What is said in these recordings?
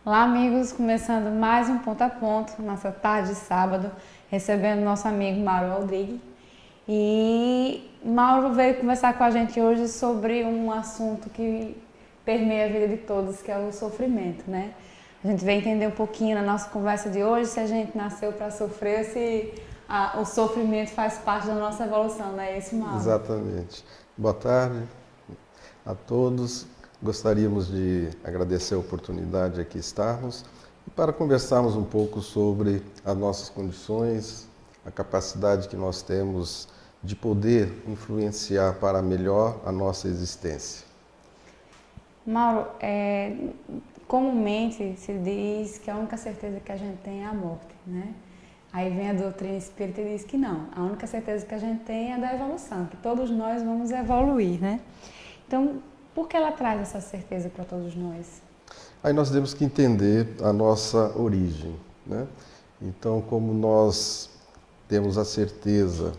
Olá, amigos, começando mais um Ponto a Ponto, nossa tarde de sábado, recebendo nosso amigo Mauro Rodrigues. E Mauro veio conversar com a gente hoje sobre um assunto que permeia a vida de todos, que é o sofrimento, né? A gente veio entender um pouquinho na nossa conversa de hoje se a gente nasceu para sofrer, se o sofrimento faz parte da nossa evolução, não é isso, Mauro? Exatamente. Boa tarde a todos. Gostaríamos de agradecer a oportunidade de aqui estarmos e para conversarmos um pouco sobre as nossas condições, a capacidade que nós temos de poder influenciar para melhor a nossa existência. Mauro, comumente se diz que a única certeza que a gente tem é a morte, né? Aí vem a doutrina espírita e diz que não. A única certeza que a gente tem é da evolução, que todos nós vamos evoluir, né? Então, por que ela traz essa certeza para todos nós? Aí nós temos que entender a nossa origem, né? Então, como nós temos a certeza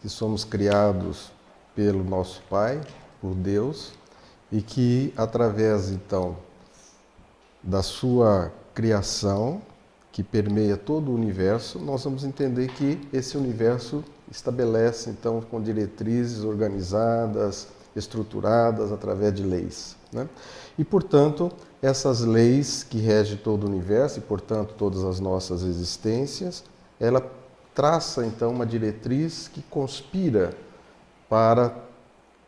que somos criados pelo nosso Pai, por Deus, e que através então da sua criação, que permeia todo o universo, nós vamos entender que esse universo estabelece então com diretrizes organizadas, estruturadas através de leis, né? E portanto, essas leis que regem todo o universo e portanto todas as nossas existências, ela traça então uma diretriz que conspira para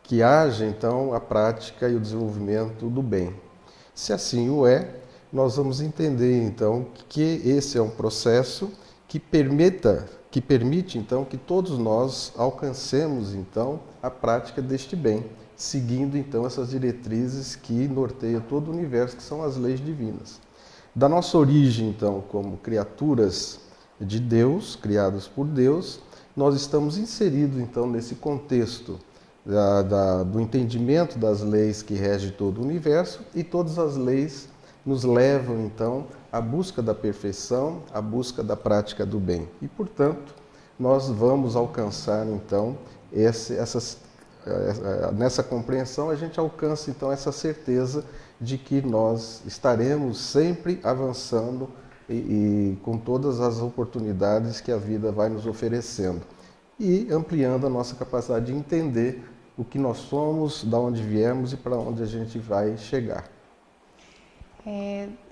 que haja então a prática e o desenvolvimento do bem. Se assim o é, nós vamos entender então que esse é um processo que permite então que todos nós alcancemos então a prática deste bem, seguindo então essas diretrizes que norteiam todo o universo, que são as leis divinas. Da nossa origem então como criaturas de Deus, criadas por Deus, nós estamos inseridos então nesse contexto do entendimento das leis que regem todo o universo, e todas as leis nos levam então à busca da perfeição, à busca da prática do bem. E portanto, nós vamos alcançar então nessa compreensão a gente alcança então essa certeza de que nós estaremos sempre avançando e com todas as oportunidades que a vida vai nos oferecendo e ampliando a nossa capacidade de entender o que nós somos, de onde viemos e para onde a gente vai chegar.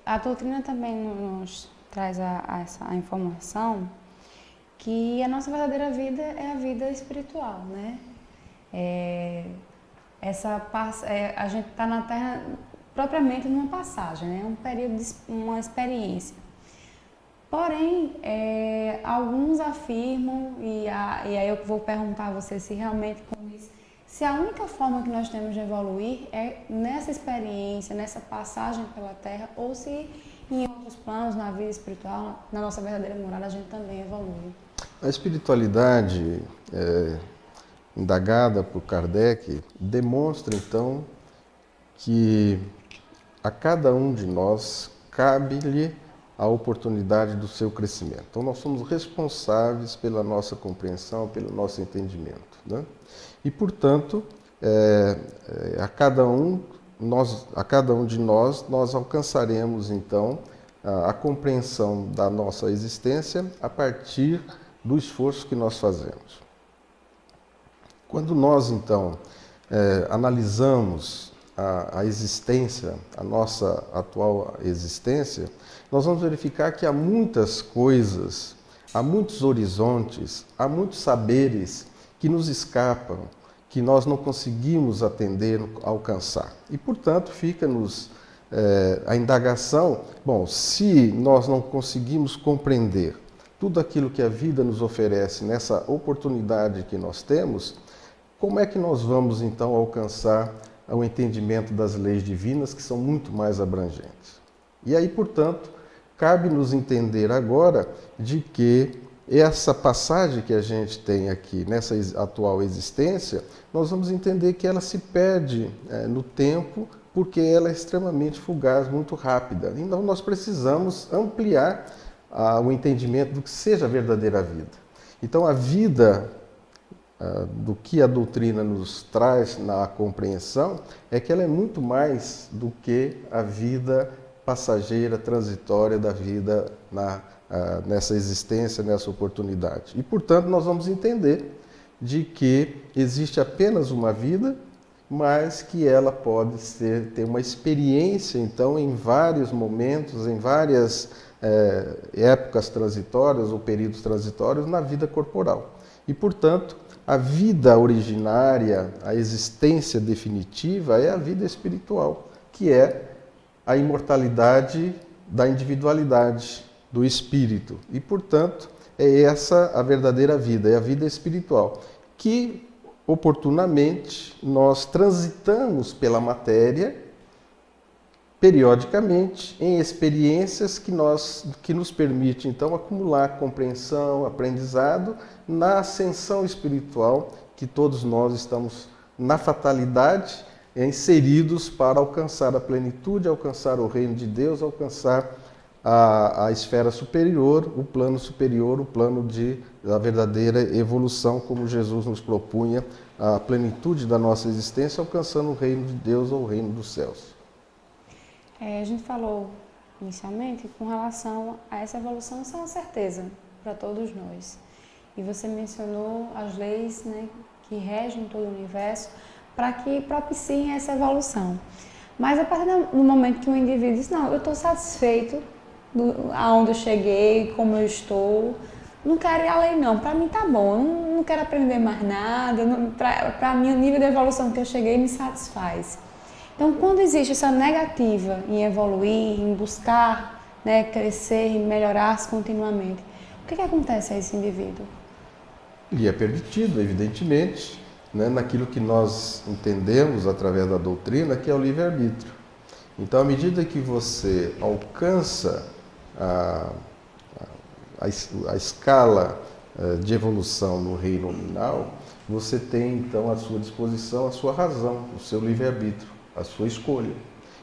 A doutrina também nos traz essa informação que a nossa verdadeira vida é a vida espiritual, né? A gente está na Terra propriamente numa passagem, né? Um período, uma experiência. Porém, alguns afirmam, e aí eu vou perguntar a você se realmente com isso, se a única forma que nós temos de evoluir é nessa experiência, nessa passagem pela Terra, ou se em outros planos, na vida espiritual, na nossa verdadeira morada, a gente também evolui. A espiritualidade, indagada por Kardec, demonstra então que a cada um de nós cabe-lhe a oportunidade do seu crescimento. Então nós somos responsáveis pela nossa compreensão, pelo nosso entendimento, né? E portanto, a cada um de nós alcançaremos então a compreensão da nossa existência a partir do esforço que nós fazemos. Quando nós então analisamos a existência, a nossa atual existência, nós vamos verificar que há muitas coisas, há muitos horizontes, há muitos saberes que nos escapam, que nós não conseguimos atender, alcançar. E, portanto, fica-nos a indagação, bom, se nós não conseguimos compreender tudo aquilo que a vida nos oferece nessa oportunidade que nós temos, como é que nós vamos, então, alcançar o entendimento das leis divinas, que são muito mais abrangentes? E aí, portanto, cabe-nos entender agora de que essa passagem que a gente tem aqui nessa atual existência, nós vamos entender que ela se perde no tempo, porque ela é extremamente fugaz, muito rápida. Então nós precisamos ampliar o entendimento do que seja a verdadeira vida. Então a vida do que a doutrina nos traz na compreensão é que ela é muito mais do que a vida passageira, transitória da vida nessa existência, nessa oportunidade. E, portanto, nós vamos entender de que existe apenas uma vida, mas que ela pode ter uma experiência, então, em vários momentos, em várias épocas transitórias ou períodos transitórios na vida corporal. E, portanto, a vida originária, a existência definitiva é a vida espiritual, que é a imortalidade da individualidade, do espírito. E, portanto, é essa a verdadeira vida, é a vida espiritual, que oportunamente nós transitamos pela matéria periodicamente em experiências que nos permitem então acumular compreensão, aprendizado na ascensão espiritual que todos nós estamos na fatalidade inseridos para alcançar a plenitude, alcançar o reino de Deus, alcançar a esfera superior, o plano da verdadeira evolução, como Jesus nos propunha, a plenitude da nossa existência, alcançando o reino de Deus ou o reino dos céus. A gente falou inicialmente com relação a essa evolução, isso é uma certeza para todos nós. E você mencionou as leis, né, que regem todo o universo para que propiciem essa evolução. Mas a partir do momento que o indivíduo diz, não, eu estou satisfeito aonde eu cheguei, como eu estou, não quero ir além não, para mim tá bom, eu não quero aprender mais nada, para mim o nível de evolução que eu cheguei me satisfaz. Então, quando existe essa negativa em evoluir, em buscar, né, crescer e melhorar-se continuamente, o que acontece a esse indivíduo? Ele é permitido, evidentemente, né, naquilo que nós entendemos através da doutrina, que é o livre-arbítrio. Então, à medida que você alcança a escala de evolução no reino nominal, você tem então à sua disposição a sua razão, o seu livre-arbítrio, a sua escolha.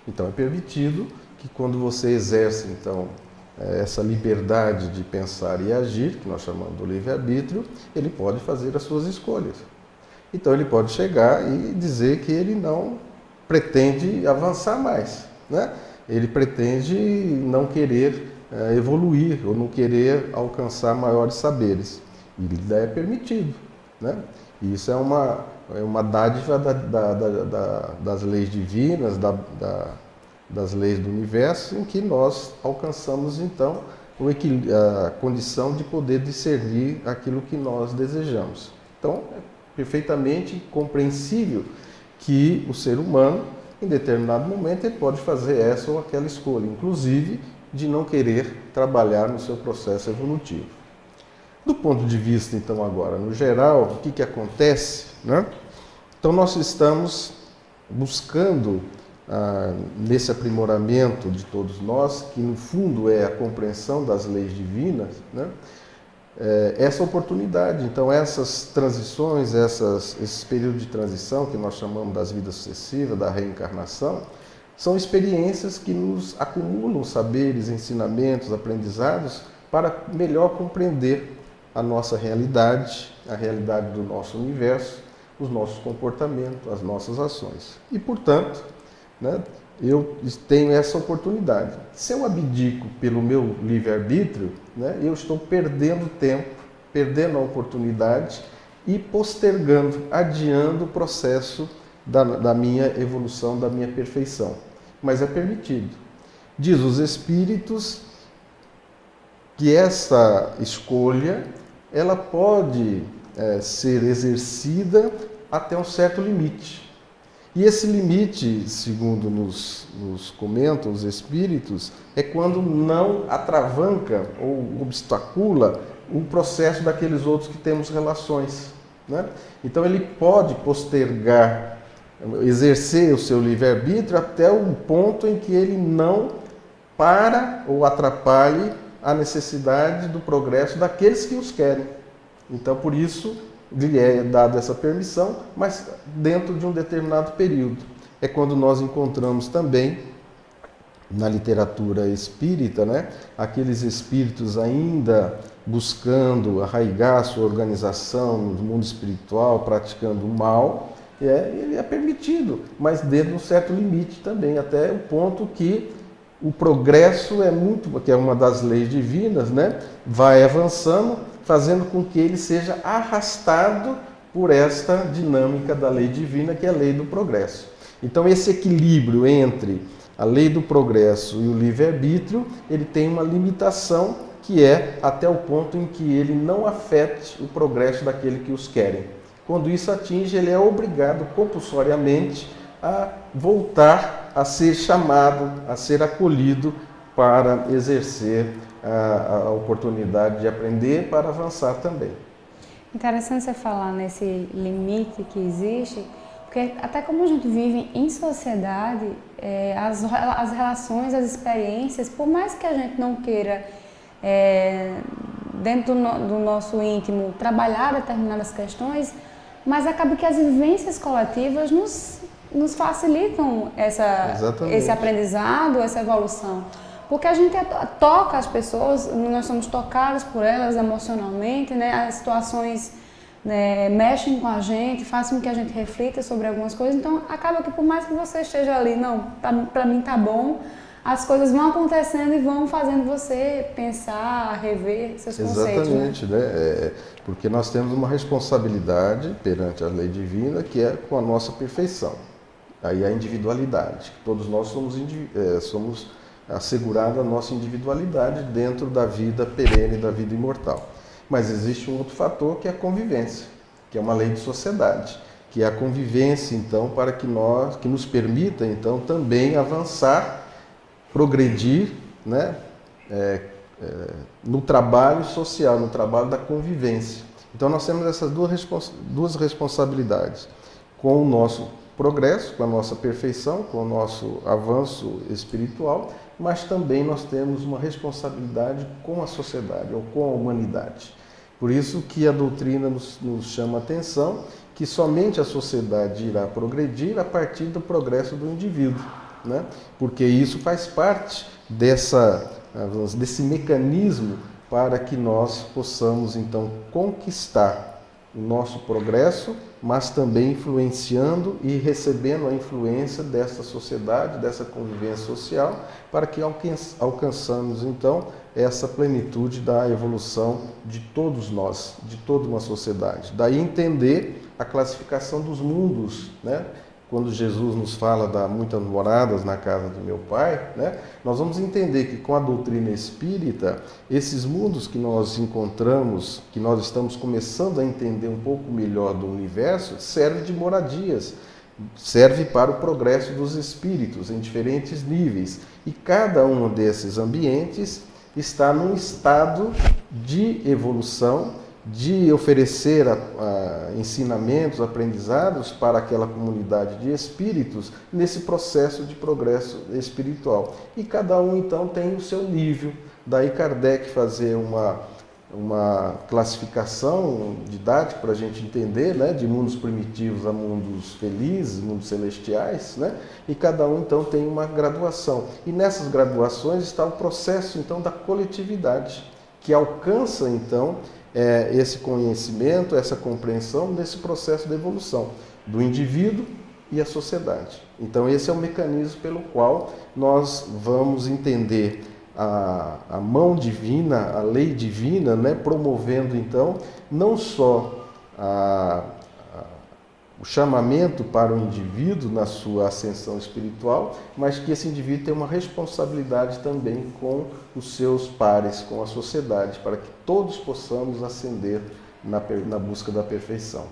Então é permitido que quando você exerce então essa liberdade de pensar e agir, que nós chamamos do livre-arbítrio, ele pode fazer as suas escolhas. Então ele pode chegar e dizer que ele não pretende avançar mais, né? Ele pretende não querer evoluir ou não querer alcançar maiores saberes. E lhe é permitido, né? E isso é uma dádiva das leis divinas, das leis do universo, em que nós alcançamos então a condição de poder discernir aquilo que nós desejamos. Então, é perfeitamente compreensível que o ser humano, em determinado momento, ele pode fazer essa ou aquela escolha, inclusive de não querer trabalhar no seu processo evolutivo. Do ponto de vista, então, agora, no geral, o que acontece, né? Então, nós estamos buscando, nesse aprimoramento de todos nós, que no fundo é a compreensão das leis divinas, né? Essa oportunidade. Então, essas transições, esses períodos de transição, que nós chamamos das vidas sucessivas, da reencarnação, são experiências que nos acumulam saberes, ensinamentos, aprendizados, para melhor compreender a nossa realidade, a realidade do nosso universo, os nossos comportamentos, as nossas ações. E, portanto, né, eu tenho essa oportunidade. Se eu abdico pelo meu livre-arbítrio, né, eu estou perdendo tempo, perdendo a oportunidade e postergando, adiando o processo da minha evolução, da minha perfeição. Mas é permitido. Diz os Espíritos que essa escolha ela pode ser exercida até um certo limite. E esse limite, segundo nos comentam os Espíritos, é quando não atravanca ou obstacula o processo daqueles outros que temos relações, né? Então ele pode postergar, exercer o seu livre-arbítrio até o ponto em que ele não para ou atrapalhe a necessidade do progresso daqueles que os querem. Então, por isso, lhe é dada essa permissão, mas dentro de um determinado período. É quando nós encontramos também, na literatura espírita, né, aqueles espíritos ainda buscando arraigar sua organização no mundo espiritual, praticando o mal, ele é permitido, mas dentro de um certo limite também, até o ponto que o progresso que é uma das leis divinas, né? Vai avançando, fazendo com que ele seja arrastado por esta dinâmica da lei divina, que é a lei do progresso. Então, esse equilíbrio entre a lei do progresso e o livre-arbítrio, ele tem uma limitação, que é até o ponto em que ele não afete o progresso daquele que os querem. Quando isso atinge, ele é obrigado compulsoriamente a voltar a ser chamado, a ser acolhido para exercer a oportunidade de aprender, para avançar também. Interessante você falar nesse limite que existe, porque até como a gente vive em sociedade, as relações, as experiências, por mais que a gente não queira, dentro do nosso íntimo, trabalhar determinadas questões, mas acaba que as vivências coletivas nos facilitam esse aprendizado, essa evolução. Porque a gente toca as pessoas, nós somos tocados por elas emocionalmente, né? As situações, né, mexem com a gente, fazem com que a gente reflita sobre algumas coisas. Então, acaba que por mais que você esteja ali, não, para mim tá bom, as coisas vão acontecendo e vão fazendo você pensar, rever seus conceitos. Exatamente, né? Porque nós temos uma responsabilidade perante a lei divina, que é com a nossa perfeição. Aí a individualidade, todos nós somos assegurada a nossa individualidade dentro da vida perene, da vida imortal. Mas existe um outro fator, que é a convivência, que é uma lei de sociedade, que é a convivência, então, para que nos permita, então, também avançar, progredir, né, no trabalho social, no trabalho da convivência. Então, nós temos essas duas responsabilidades, com o nosso progresso, com a nossa perfeição, com o nosso avanço espiritual, mas também nós temos uma responsabilidade com a sociedade ou com a humanidade. Por isso que a doutrina nos chama a atenção que somente a sociedade irá progredir a partir do progresso do indivíduo, né? Porque isso faz parte desse mecanismo para que nós possamos então conquistar o nosso progresso, mas também influenciando e recebendo a influência dessa sociedade, dessa convivência social, para que alcançamos então essa plenitude da evolução de todos nós, de toda uma sociedade. Daí entender a classificação dos mundos, né? Quando Jesus nos fala da muitas moradas na casa do meu Pai, né? Nós vamos entender que com a doutrina espírita, esses mundos que nós encontramos, que nós estamos começando a entender um pouco melhor do universo, serve de moradias, serve para o progresso dos espíritos em diferentes níveis. E cada um desses ambientes está num estado de evolução, de oferecer ensinamentos, aprendizados para aquela comunidade de espíritos nesse processo de progresso espiritual. E cada um, então, tem o seu nível. Daí Kardec fazer uma classificação didática para a gente entender, né, de mundos primitivos a mundos felizes, mundos celestiais, né? E cada um, então, tem uma graduação. E nessas graduações está o processo, então, da coletividade, que alcança, então, esse conhecimento, essa compreensão nesse processo de evolução do indivíduo e a sociedade. Então esse é o mecanismo pelo qual nós vamos entender a mão divina, a lei divina, né, promovendo então não só o chamamento para o indivíduo na sua ascensão espiritual, mas que esse indivíduo tem uma responsabilidade também com os seus pares, com a sociedade, para que todos possamos ascender na busca da perfeição.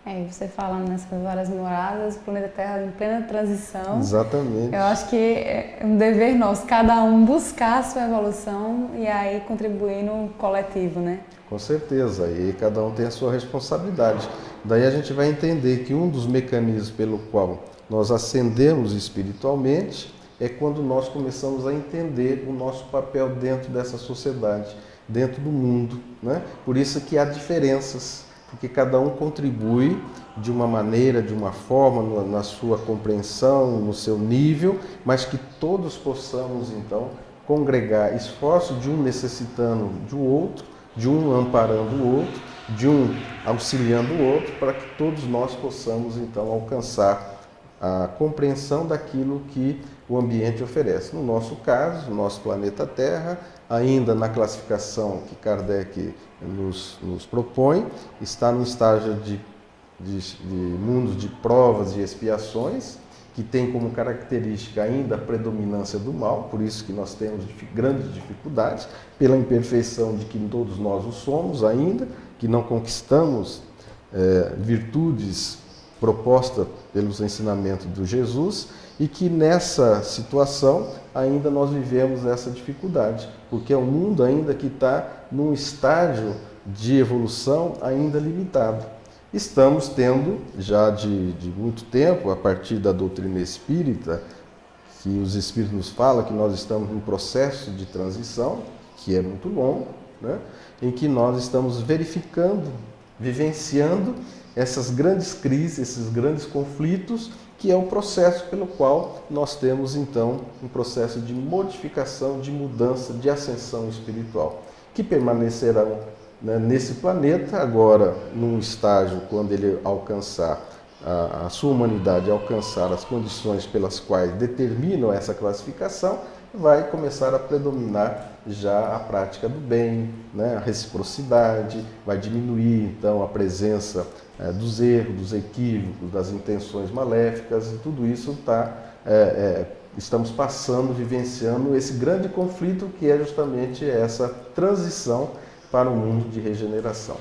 E você falando nessas várias moradas, o planeta Terra em plena transição. Exatamente. Eu acho que é um dever nosso, cada um buscar a sua evolução e aí contribuir no coletivo, né? Com certeza, e cada um tem a sua responsabilidade. Daí a gente vai entender que um dos mecanismos pelo qual nós ascendemos espiritualmente é quando nós começamos a entender o nosso papel dentro dessa sociedade, dentro do mundo, né? Por isso que há diferenças, porque cada um contribui de uma maneira, de uma forma, na sua compreensão, no seu nível, mas que todos possamos então congregar esforço de um necessitando do outro, de um amparando o outro, de um auxiliando o outro, para que todos nós possamos então alcançar a compreensão daquilo que o ambiente oferece. No nosso caso, o nosso planeta Terra, ainda na classificação que Kardec nos propõe, está no estágio de mundos de provas e expiações, que tem como característica ainda a predominância do mal, por isso que nós temos grandes dificuldades, pela imperfeição de que todos nós o somos ainda, que não conquistamos virtudes propostas pelos ensinamentos do Jesus, e que nessa situação ainda nós vivemos essa dificuldade, porque é um mundo ainda que está num estágio de evolução ainda limitado. Estamos tendo, já de muito tempo, a partir da doutrina espírita, que os espíritos nos falam que nós estamos num processo de transição, que é muito longo, né? Em que nós estamos verificando, vivenciando essas grandes crises, esses grandes conflitos, que é o processo pelo qual nós temos, então, um processo de modificação, de mudança, de ascensão espiritual, que permanecerão, né, nesse planeta, agora num estágio, quando ele alcançar, a sua humanidade alcançar as condições pelas quais determinam essa classificação, vai começar a predominar já a prática do bem, né, a reciprocidade, vai diminuir então a presença dos erros, dos equívocos, das intenções maléficas, e tudo isso estamos passando, vivenciando esse grande conflito que é justamente essa transição para um mundo de regeneração.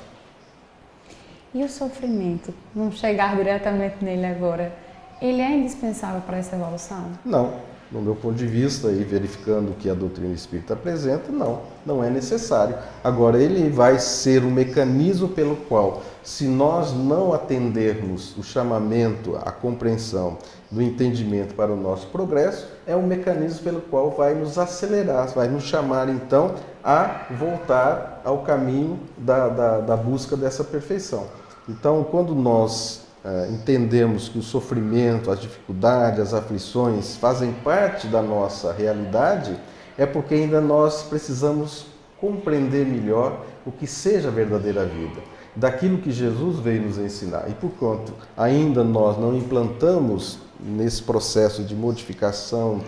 E o sofrimento, vamos chegar diretamente nele agora, ele é indispensável para essa evolução? Não. No meu ponto de vista, e verificando o que a doutrina espírita apresenta, não é necessário. Agora, ele vai ser um mecanismo pelo qual, se nós não atendermos o chamamento, a compreensão do entendimento para o nosso progresso, é um mecanismo pelo qual vai nos acelerar, vai nos chamar, então, a voltar ao caminho da busca dessa perfeição. Então, quando nós entendemos que o sofrimento, as dificuldades, as aflições fazem parte da nossa realidade, é porque ainda nós precisamos compreender melhor o que seja a verdadeira vida, daquilo que Jesus veio nos ensinar. E porquanto ainda nós não implantamos nesse processo de modificação,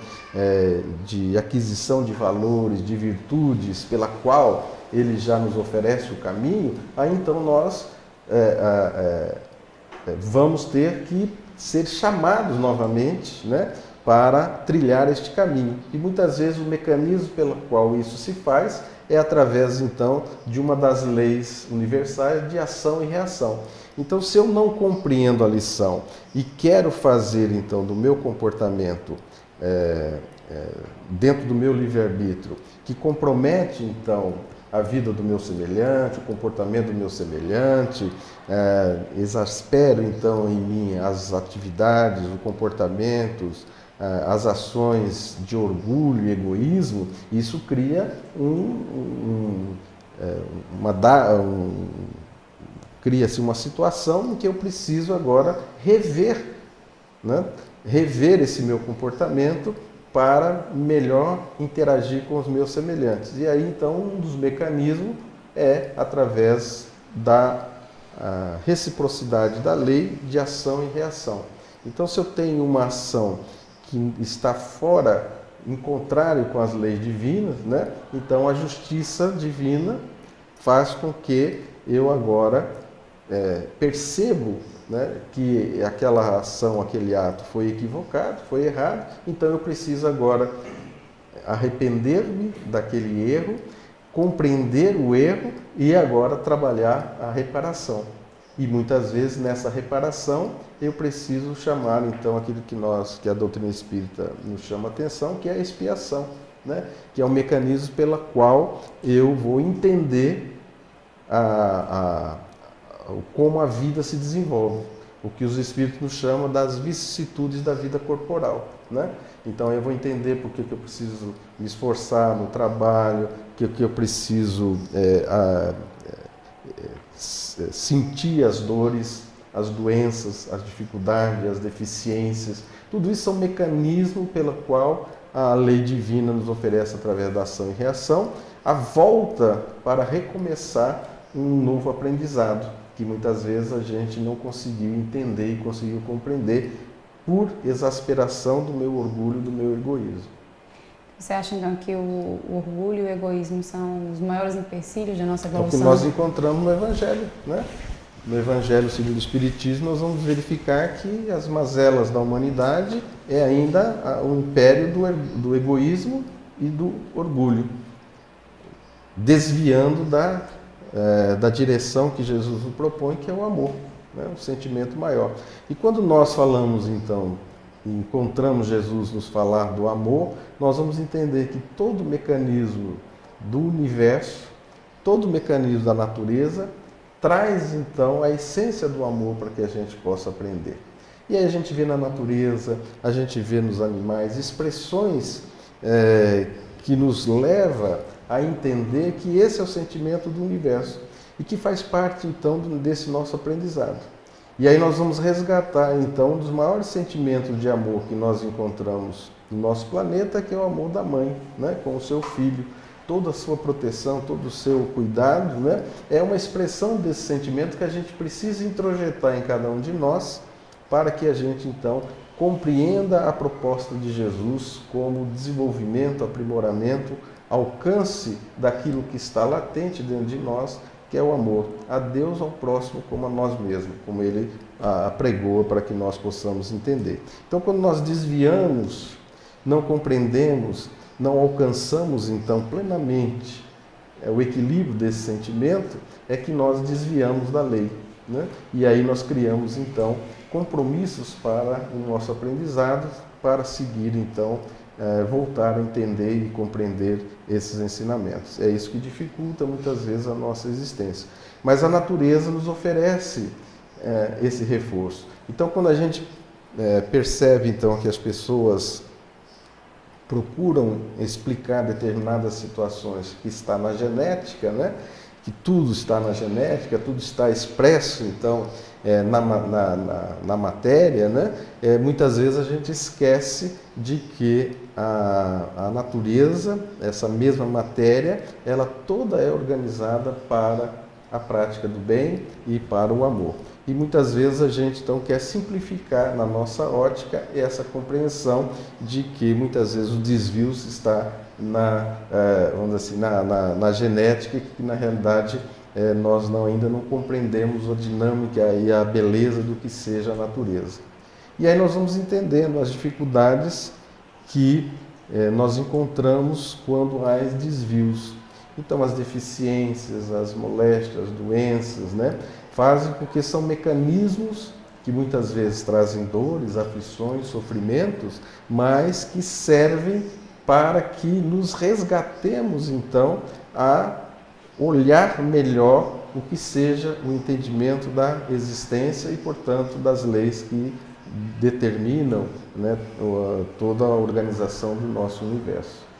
de aquisição de valores, de virtudes, pela qual ele já nos oferece o caminho, aí então nós vamos ter que ser chamados novamente, né, para trilhar este caminho. E muitas vezes o mecanismo pelo qual isso se faz é através, então, de uma das leis universais de ação e reação. Então, se eu não compreendo a lição e quero fazer, então, do meu comportamento, dentro do meu livre-arbítrio, que compromete, então, a vida do meu semelhante, o comportamento do meu semelhante, exaspero então em mim as atividades, os comportamentos, as ações de orgulho e egoísmo, isso cria cria-se uma situação em que eu preciso agora rever, né? Rever esse meu comportamento para melhor interagir com os meus semelhantes. E aí, então, um dos mecanismos é através da reciprocidade da lei de ação e reação. Então, se eu tenho uma ação que está fora, em contrário com as leis divinas, né? Então a justiça divina faz com que eu agora percebo, né, que aquela ação, aquele ato foi equivocado, foi errado, então eu preciso agora arrepender-me daquele erro, compreender o erro e agora trabalhar a reparação. E muitas vezes nessa reparação eu preciso chamar então aquilo que a doutrina espírita nos chama a atenção, que é a expiação, né? Que é um mecanismo pela qual eu vou entender como a vida se desenvolve, o que os espíritos nos chamam das vicissitudes da vida corporal, né? Então eu vou entender por que eu preciso me esforçar no trabalho, que eu preciso sentir as dores, as doenças, as dificuldades, as deficiências. Tudo isso é um mecanismo pelo qual a lei divina nos oferece, através da ação e reação, a volta para recomeçar um novo aprendizado, que muitas vezes a gente não conseguiu entender e conseguiu compreender por exasperação do meu orgulho, do meu egoísmo. Você acha então que o orgulho e o egoísmo são os maiores empecilhos da nossa É o evolução? que nós encontramos no Evangelho, né? No Evangelho segundo o Espiritismo, nós vamos verificar que as mazelas da humanidade é ainda o império do egoísmo e do orgulho, desviando da direção que Jesus nos propõe, que é o amor, né? Um sentimento maior. E quando nós falamos, então, encontramos Jesus nos falar do amor, nós vamos entender que todo o mecanismo do universo, todo o mecanismo da natureza, traz então a essência do amor para que a gente possa aprender. E aí a gente vê na natureza, a gente vê nos animais expressões que nos leva a entender que esse é o sentimento do universo e que faz parte então desse nosso aprendizado. E aí nós vamos resgatar então um dos maiores sentimentos de amor que nós encontramos no nosso planeta, que é o amor da mãe, né, com o seu filho. Toda a sua proteção, todo o seu cuidado, né, é uma expressão desse sentimento que a gente precisa introjetar em cada um de nós para que a gente então compreenda a proposta de Jesus como desenvolvimento, aprimoramento, alcance daquilo que está latente dentro de nós, que é o amor a Deus, ao próximo, como a nós mesmos, como ele pregou para que nós possamos entender. Então, quando nós desviamos, não compreendemos, não alcançamos, então, plenamente o equilíbrio desse sentimento, é que nós desviamos da lei, né? E aí nós criamos, então, compromissos para o nosso aprendizado, para seguir, então, voltar a entender e compreender esses ensinamentos. É isso que dificulta muitas vezes a nossa existência. Mas a natureza nos oferece esse reforço. Então, quando a gente percebe então que as pessoas procuram explicar determinadas situações que está na genética, né? Que tudo está na genética, tudo está expresso então na matéria, né? Muitas vezes a gente esquece de que a natureza, essa mesma matéria, ela toda é organizada para a prática do bem e para o amor. E muitas vezes a gente então quer simplificar na nossa ótica essa compreensão de que muitas vezes o desvio está vamos dizer assim, na genética, que na realidade nós ainda não compreendemos a dinâmica e a beleza do que seja a natureza. E aí nós vamos entendendo as dificuldades que nós encontramos quando há desvios. Então, as deficiências, as moléstias, as doenças, né, fazem com que são mecanismos que muitas vezes trazem dores, aflições, sofrimentos, mas que servem para que nos resgatemos, então, a olhar melhor o que seja o entendimento da existência e, portanto, das leis que determinam, né, toda a organização do nosso universo.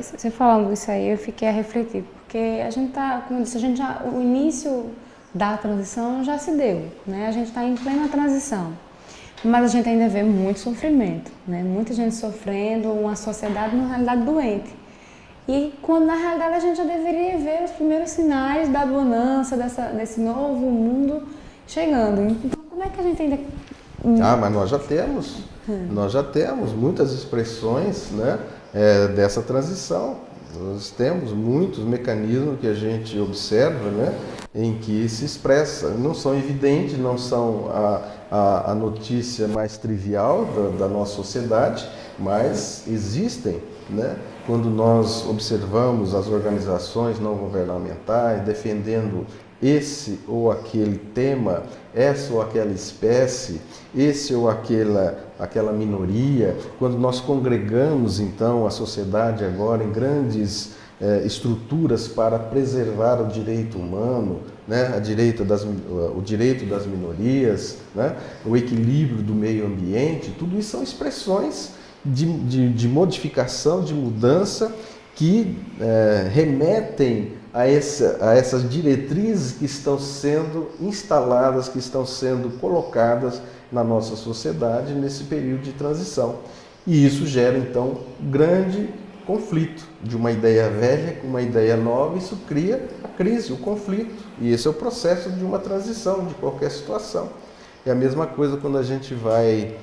Você falando isso aí, eu fiquei a refletir, porque a gente está, como eu disse, o início da transição já se deu, né? A gente está em plena transição, mas a gente ainda vê muito sofrimento, né? Muita gente sofrendo, uma sociedade, na realidade, doente. E quando, na realidade, a gente já deveria ver os primeiros sinais da bonança, desse novo mundo chegando. Então, como é que a gente ainda... Mas nós já temos muitas expressões, né, dessa transição. Nós temos muitos mecanismos que a gente observa, né, em que se expressa. Não são evidentes, não são a notícia mais trivial da nossa sociedade, mas existem, né? Quando nós observamos as organizações não governamentais defendendo esse ou aquele tema, essa ou aquela espécie, esse ou aquela minoria, quando nós congregamos então a sociedade agora em grandes estruturas para preservar o direito humano, né, o direito das minorias, né, o equilíbrio do meio ambiente, tudo isso são expressões de modificação, de mudança, que remetem a essas diretrizes que estão sendo instaladas, que estão sendo colocadas na nossa sociedade nesse período de transição. E isso gera, então, grande conflito de uma ideia velha com uma ideia nova. Isso cria a crise, o conflito. E esse é o processo de uma transição, de qualquer situação. É a mesma coisa quando a gente vai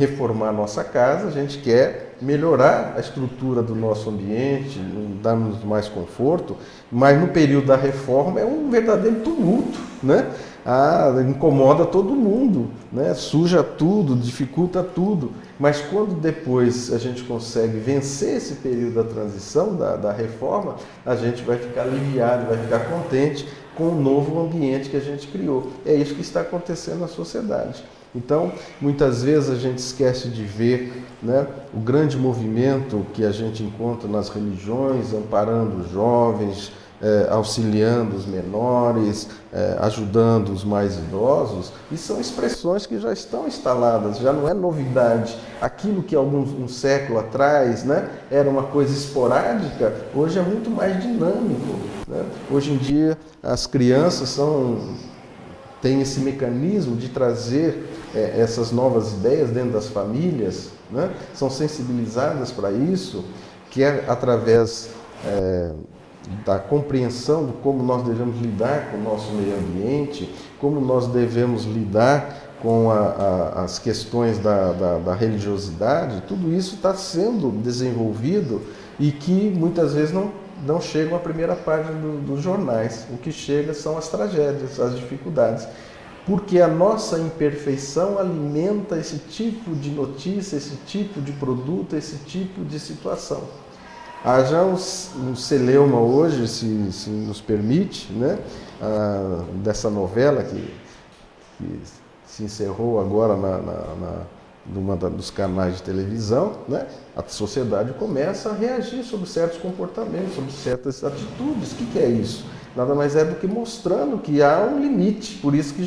reformar a nossa casa, a gente quer melhorar a estrutura do nosso ambiente, dar-nos mais conforto, mas no período da reforma é um verdadeiro tumulto, né? Incomoda todo mundo, né? Suja tudo, dificulta tudo, mas quando depois a gente consegue vencer esse período da transição, da reforma, a gente vai ficar aliviado, vai ficar contente com o novo ambiente que a gente criou. É isso que está acontecendo na sociedade. Então, muitas vezes a gente esquece de ver, né, o grande movimento que a gente encontra nas religiões, amparando os jovens, auxiliando os menores, ajudando os mais idosos, e são expressões que já estão instaladas, já não é novidade. Aquilo que um século atrás, né, era uma coisa esporádica, hoje é muito mais dinâmico, né? Hoje em dia as crianças têm esse mecanismo de trazer essas novas ideias dentro das famílias, né? São sensibilizadas para isso, que é através da compreensão de como nós devemos lidar com o nosso meio ambiente, como nós devemos lidar com as questões da religiosidade. Tudo isso está sendo desenvolvido e que muitas vezes não chegam à primeira página dos jornais. O que chega são as tragédias, as dificuldades. Porque a nossa imperfeição alimenta esse tipo de notícia, esse tipo de produto, esse tipo de situação. Há já um celeuma hoje, se nos permite, né? Dessa novela que se encerrou agora numa dos canais de televisão, né? A sociedade começa a reagir sobre certos comportamentos, sobre certas atitudes. O que é isso? Nada mais é do que mostrando que há um limite. Por isso que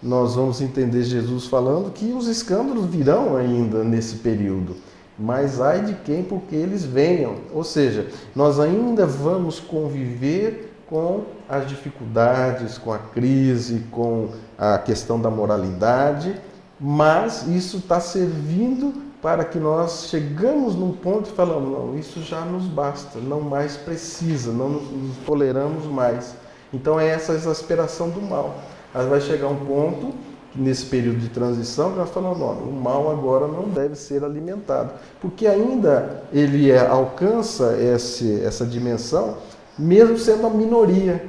nós vamos entender Jesus falando que os escândalos virão ainda nesse período. Mas ai de quem, porque eles venham. Ou seja, nós ainda vamos conviver com as dificuldades, com a crise, com a questão da moralidade, mas isso está servindo para que nós chegamos num ponto e falamos, não, isso já nos basta, não mais precisa, não nos toleramos mais. Então é essa exasperação do mal. Mas vai chegar um ponto, nesse período de transição, que nós falamos, não, o mal agora não deve ser alimentado, porque ainda ele alcança essa dimensão, mesmo sendo a minoria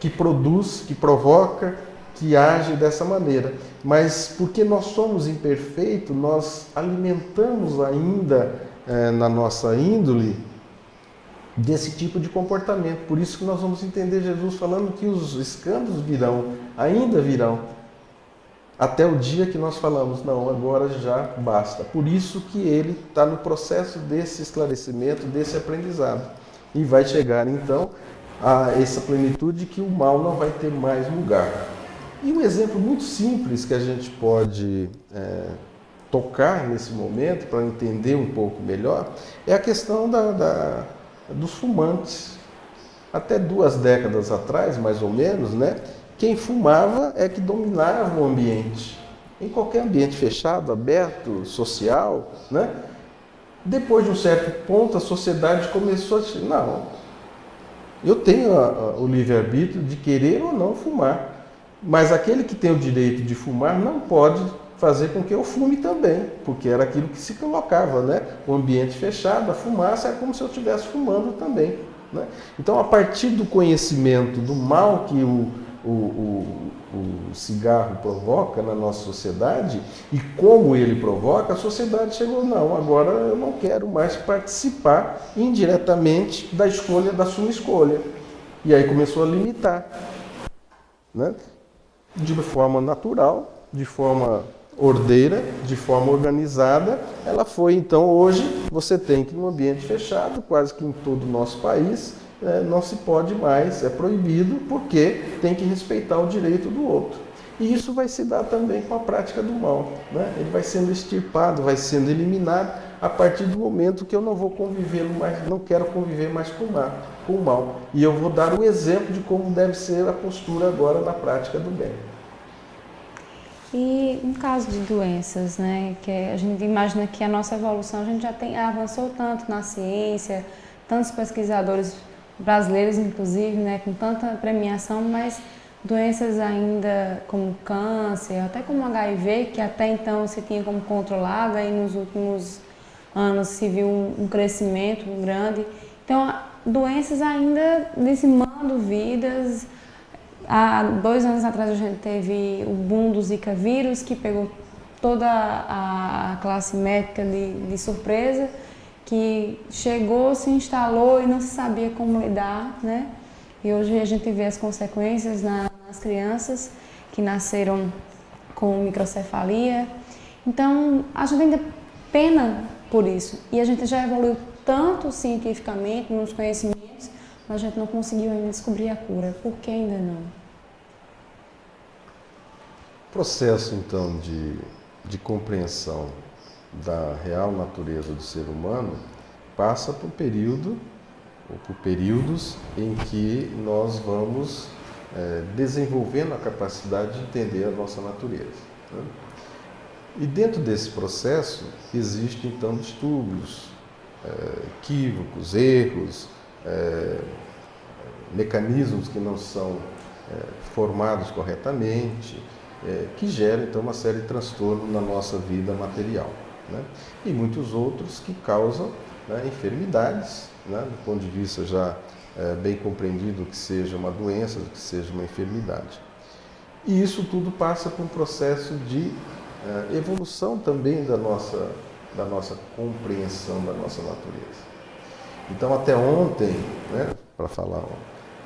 que produz, que provoca, que age dessa maneira. Mas porque nós somos imperfeitos, nós alimentamos ainda na nossa índole desse tipo de comportamento. Por isso que nós vamos entender Jesus falando que os escândalos virão, ainda virão, até o dia que nós falamos, não, agora já basta. Por isso que ele está no processo desse esclarecimento, desse aprendizado. E vai chegar então a essa plenitude que o mal não vai ter mais lugar. E um exemplo muito simples que a gente pode tocar nesse momento, para entender um pouco melhor, é a questão dos fumantes. Até 2 décadas atrás, mais ou menos, né, quem fumava é que dominava o ambiente. Em qualquer ambiente fechado, aberto, social, né? Depois de um certo ponto, a sociedade começou a dizer, não, eu tenho o livre-arbítrio de querer ou não fumar. Mas aquele que tem o direito de fumar não pode fazer com que eu fume também, porque era aquilo que se colocava, né? O ambiente fechado, a fumaça é como se eu estivesse fumando também, né? Então, a partir do conhecimento do mal que o cigarro provoca na nossa sociedade e como ele provoca, a sociedade chegou, não, agora eu não quero mais participar indiretamente da escolha, da sua escolha. E aí começou a limitar, né? De forma natural, de forma ordeira, de forma organizada. Ela foi, então, hoje você tem que, num ambiente fechado, quase que em todo o nosso país, não se pode mais, é proibido, porque tem que respeitar o direito do outro. E isso vai se dar também com a prática do mal, né? Ele vai sendo extirpado, vai sendo eliminado a partir do momento que eu não vou conviver mais, não quero conviver mais com o mal. E eu vou dar o exemplo de como deve ser a postura agora na prática do bem. E no caso de doenças, né, que a gente imagina que a nossa evolução, a gente já avançou tanto na ciência, tantos pesquisadores brasileiros, inclusive, né, com tanta premiação, mas doenças ainda como câncer, até como HIV, que até então se tinha como controlado, aí nos últimos anos se viu um crescimento grande. Então, doenças ainda dizimando vidas. Há 2 anos atrás a gente teve o boom do Zika vírus, que pegou toda a classe médica de surpresa, que chegou, se instalou e não se sabia como lidar, né? E hoje a gente vê as consequências nas crianças que nasceram com microcefalia. Então, a gente ainda pena por isso. E a gente já evoluiu tanto cientificamente nos conhecimentos, mas a gente não conseguiu ainda descobrir a cura. Por que ainda não? O processo, então, de compreensão da real natureza do ser humano passa por período ou por períodos em que nós vamos desenvolvendo a capacidade de entender a nossa natureza, né? E dentro desse processo existem então distúrbios, equívocos, erros, mecanismos que não são formados corretamente, que geram então uma série de transtornos na nossa vida material, né? E muitos outros que causam, né, enfermidades, né, do ponto de vista já bem compreendido que seja uma doença, que seja uma enfermidade. E isso tudo passa por um processo de evolução também da nossa compreensão da nossa natureza. Então, até ontem, né, para falar,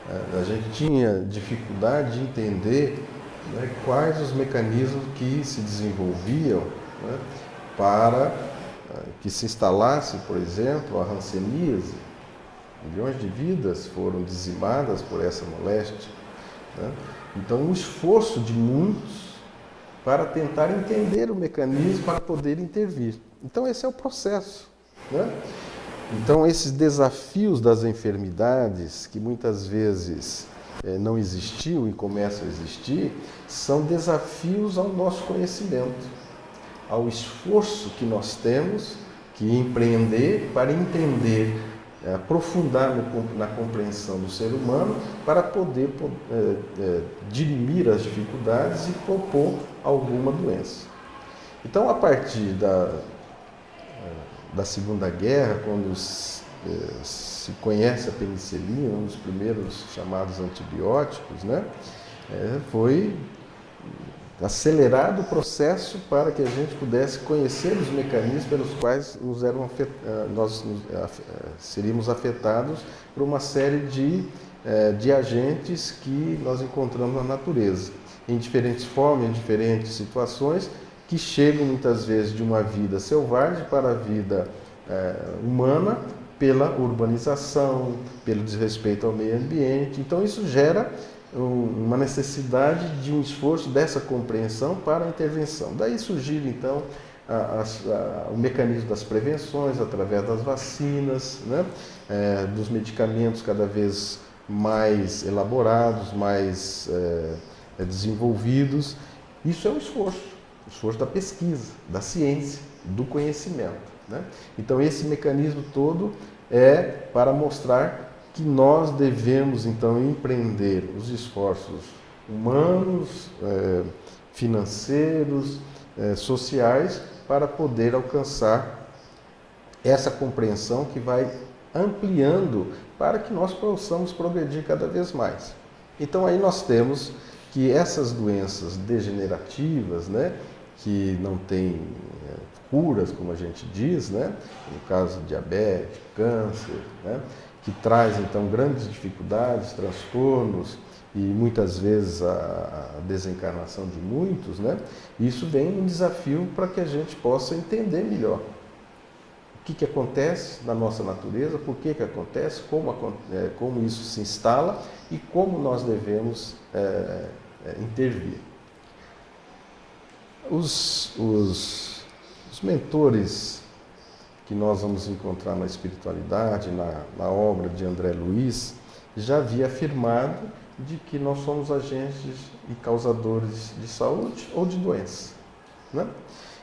a gente tinha dificuldade de entender, né, quais os mecanismos que se desenvolviam, né, para que se instalasse, por exemplo, a hanseníase. Milhões de vidas foram dizimadas por essa moléstia, né? Então, um esforço de muitos para tentar entender o mecanismo para poder intervir. Então, esse é o processo, né? Então, esses desafios das enfermidades, que muitas vezes não existiam e começam a existir, são desafios ao nosso conhecimento, ao esforço que nós temos que empreender para entender, aprofundar na compreensão do ser humano para poder dirimir as dificuldades e propor alguma doença. Então, a partir da Segunda Guerra, quando se conhece a penicilina, um dos primeiros chamados antibióticos, né, foi acelerado o processo para que a gente pudesse conhecer os mecanismos pelos quais nós seríamos afetados por uma série de agentes que nós encontramos na natureza, em diferentes formas, em diferentes situações, que chegam muitas vezes de uma vida selvagem para a vida humana, pela urbanização, pelo desrespeito ao meio ambiente. Então isso gera uma necessidade de um esforço dessa compreensão para a intervenção. Daí surgiu então o mecanismo das prevenções através das vacinas, né? Dos medicamentos cada vez mais elaborados, mais desenvolvidos. Isso é o esforço da pesquisa, da ciência, do conhecimento, né? Então esse mecanismo todo é para mostrar que nós devemos então empreender os esforços humanos, financeiros, sociais, para poder alcançar essa compreensão que vai ampliando para que nós possamos progredir cada vez mais. Então aí nós temos que essas doenças degenerativas, né, que não têm curas, como a gente diz, né, no caso de diabetes, câncer, né, que traz então grandes dificuldades, transtornos e muitas vezes a desencarnação de muitos, né? Isso vem um desafio para que a gente possa entender melhor o que acontece na nossa natureza, por que acontece, como isso se instala e como nós devemos intervir. Os mentores que nós vamos encontrar na espiritualidade, na obra de André Luiz, já havia afirmado de que nós somos agentes e causadores de saúde ou de doença, né?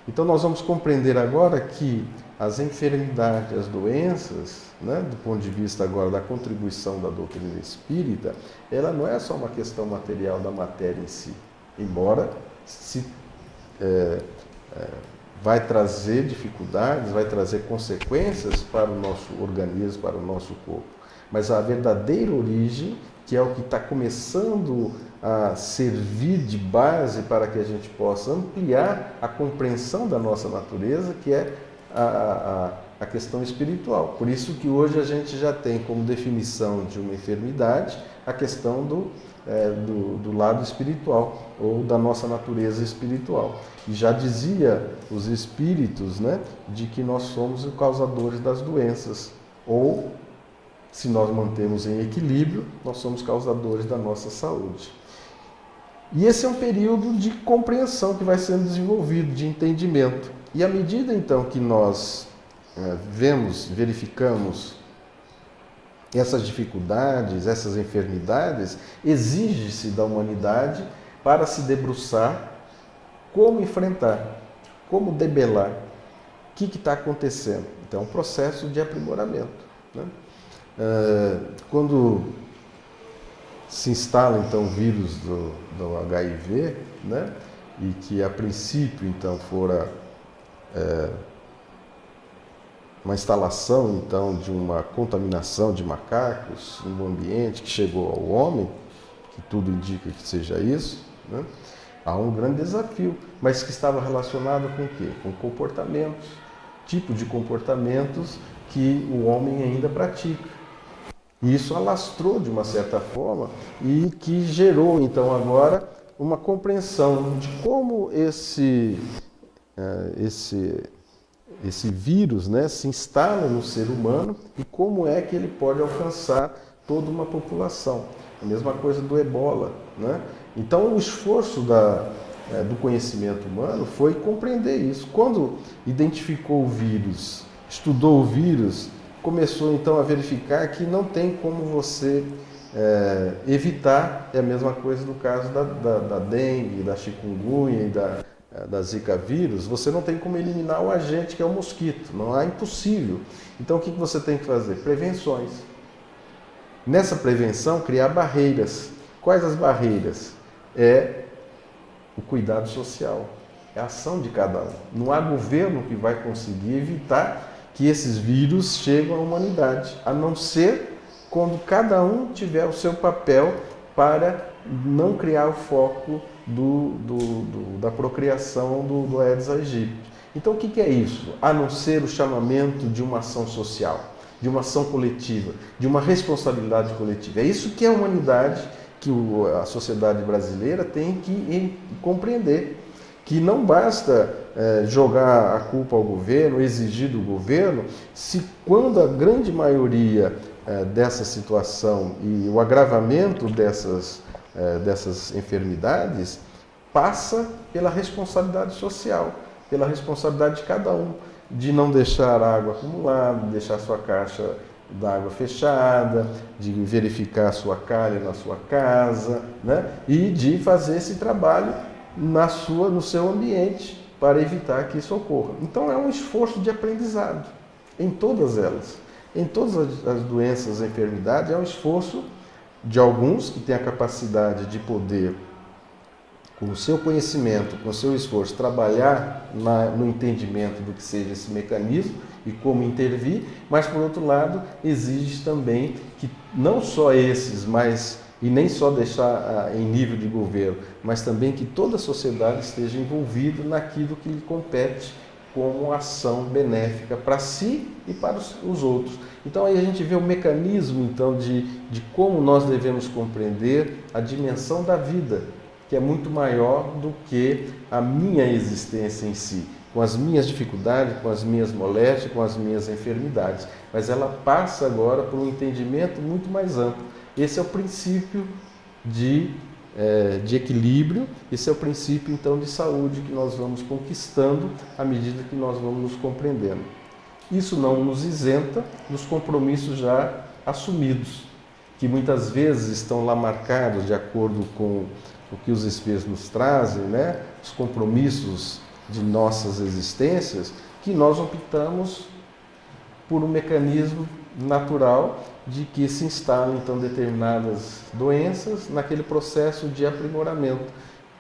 Então nós vamos compreender agora que as enfermidades, as doenças, né, do ponto de vista agora da contribuição da doutrina espírita, ela não é só uma questão material da matéria em si, embora se vai trazer dificuldades, vai trazer consequências para o nosso organismo, para o nosso corpo. Mas a verdadeira origem, que é o que está começando a servir de base para que a gente possa ampliar a compreensão da nossa natureza, que é a questão espiritual. Por isso que hoje a gente já tem como definição de uma enfermidade a questão do lado espiritual, ou da nossa natureza espiritual. E já dizia os espíritos, né, de que nós somos os causadores das doenças, ou, se nós mantemos em equilíbrio, nós somos causadores da nossa saúde. E esse é um período de compreensão que vai sendo desenvolvido, de entendimento. E à medida, então, que nós verificamos essas dificuldades, essas enfermidades, exige-se da humanidade para se debruçar como enfrentar, como debelar, o que está acontecendo. Então, é um processo de aprimoramento, né? Quando se instala, então, o vírus do HIV, né, e que, a princípio, então, fora uma instalação, então, de uma contaminação de macacos no ambiente que chegou ao homem, que tudo indica que seja isso, né? Há um grande desafio, mas que estava relacionado com o quê? Com comportamentos, tipo de comportamentos que o homem ainda pratica. E isso alastrou de uma certa forma e que gerou, então, agora uma compreensão de como esse vírus, né, se instala no ser humano e como é que ele pode alcançar toda uma população. A mesma coisa do ebola, né? Então, o esforço do conhecimento humano foi compreender isso. Quando identificou o vírus, estudou o vírus, começou então a verificar que não tem como você evitar. É a mesma coisa no caso da dengue, da chikungunya e da zika vírus. Você não tem como eliminar o agente, que é o mosquito, não é impossível. Então, o que você tem que fazer? Prevenções. Nessa prevenção, criar barreiras. Quais as barreiras? É o cuidado social, é a ação de cada um. Não há governo que vai conseguir evitar que esses vírus cheguem à humanidade, a não ser quando cada um tiver o seu papel para não criar o foco da procriação do Aedes aegypti. Então, o que é isso? A não ser o chamamento de uma ação social, de uma ação coletiva, de uma responsabilidade coletiva. É isso que a humanidade, que a sociedade brasileira tem que compreender, que não basta jogar a culpa ao governo, exigir do governo, se quando a grande maioria dessa situação e o agravamento dessas enfermidades passa pela responsabilidade social, pela responsabilidade de cada um, de não deixar água acumulada, deixar sua caixa d'água fechada, de verificar a sua calha na sua casa, né? E de fazer esse trabalho no seu ambiente para evitar que isso ocorra. Então é um esforço de aprendizado em todas elas. Em todas as doenças e enfermidades é um esforço de alguns que têm a capacidade de poder, com o seu conhecimento, com o seu esforço, trabalhar no entendimento do que seja esse mecanismo e como intervir, mas, por outro lado, exige também que não só esses, e nem só deixar em nível de governo, mas também que toda a sociedade esteja envolvida naquilo que lhe compete como ação benéfica para si e para os outros. Então aí a gente vê o mecanismo então, de como nós devemos compreender a dimensão da vida, que é muito maior do que a minha existência em si, com as minhas dificuldades, com as minhas moléstias, com as minhas enfermidades. Mas ela passa agora por um entendimento muito mais amplo. Esse é o princípio de equilíbrio, esse é o princípio então de saúde que nós vamos conquistando à medida que nós vamos nos compreendendo. Isso não nos isenta dos compromissos já assumidos, que muitas vezes estão lá marcados de acordo com o que os Espíritos nos trazem, né? Os compromissos de nossas existências, que nós optamos por um mecanismo natural de que se instalem então determinadas doenças naquele processo de aprimoramento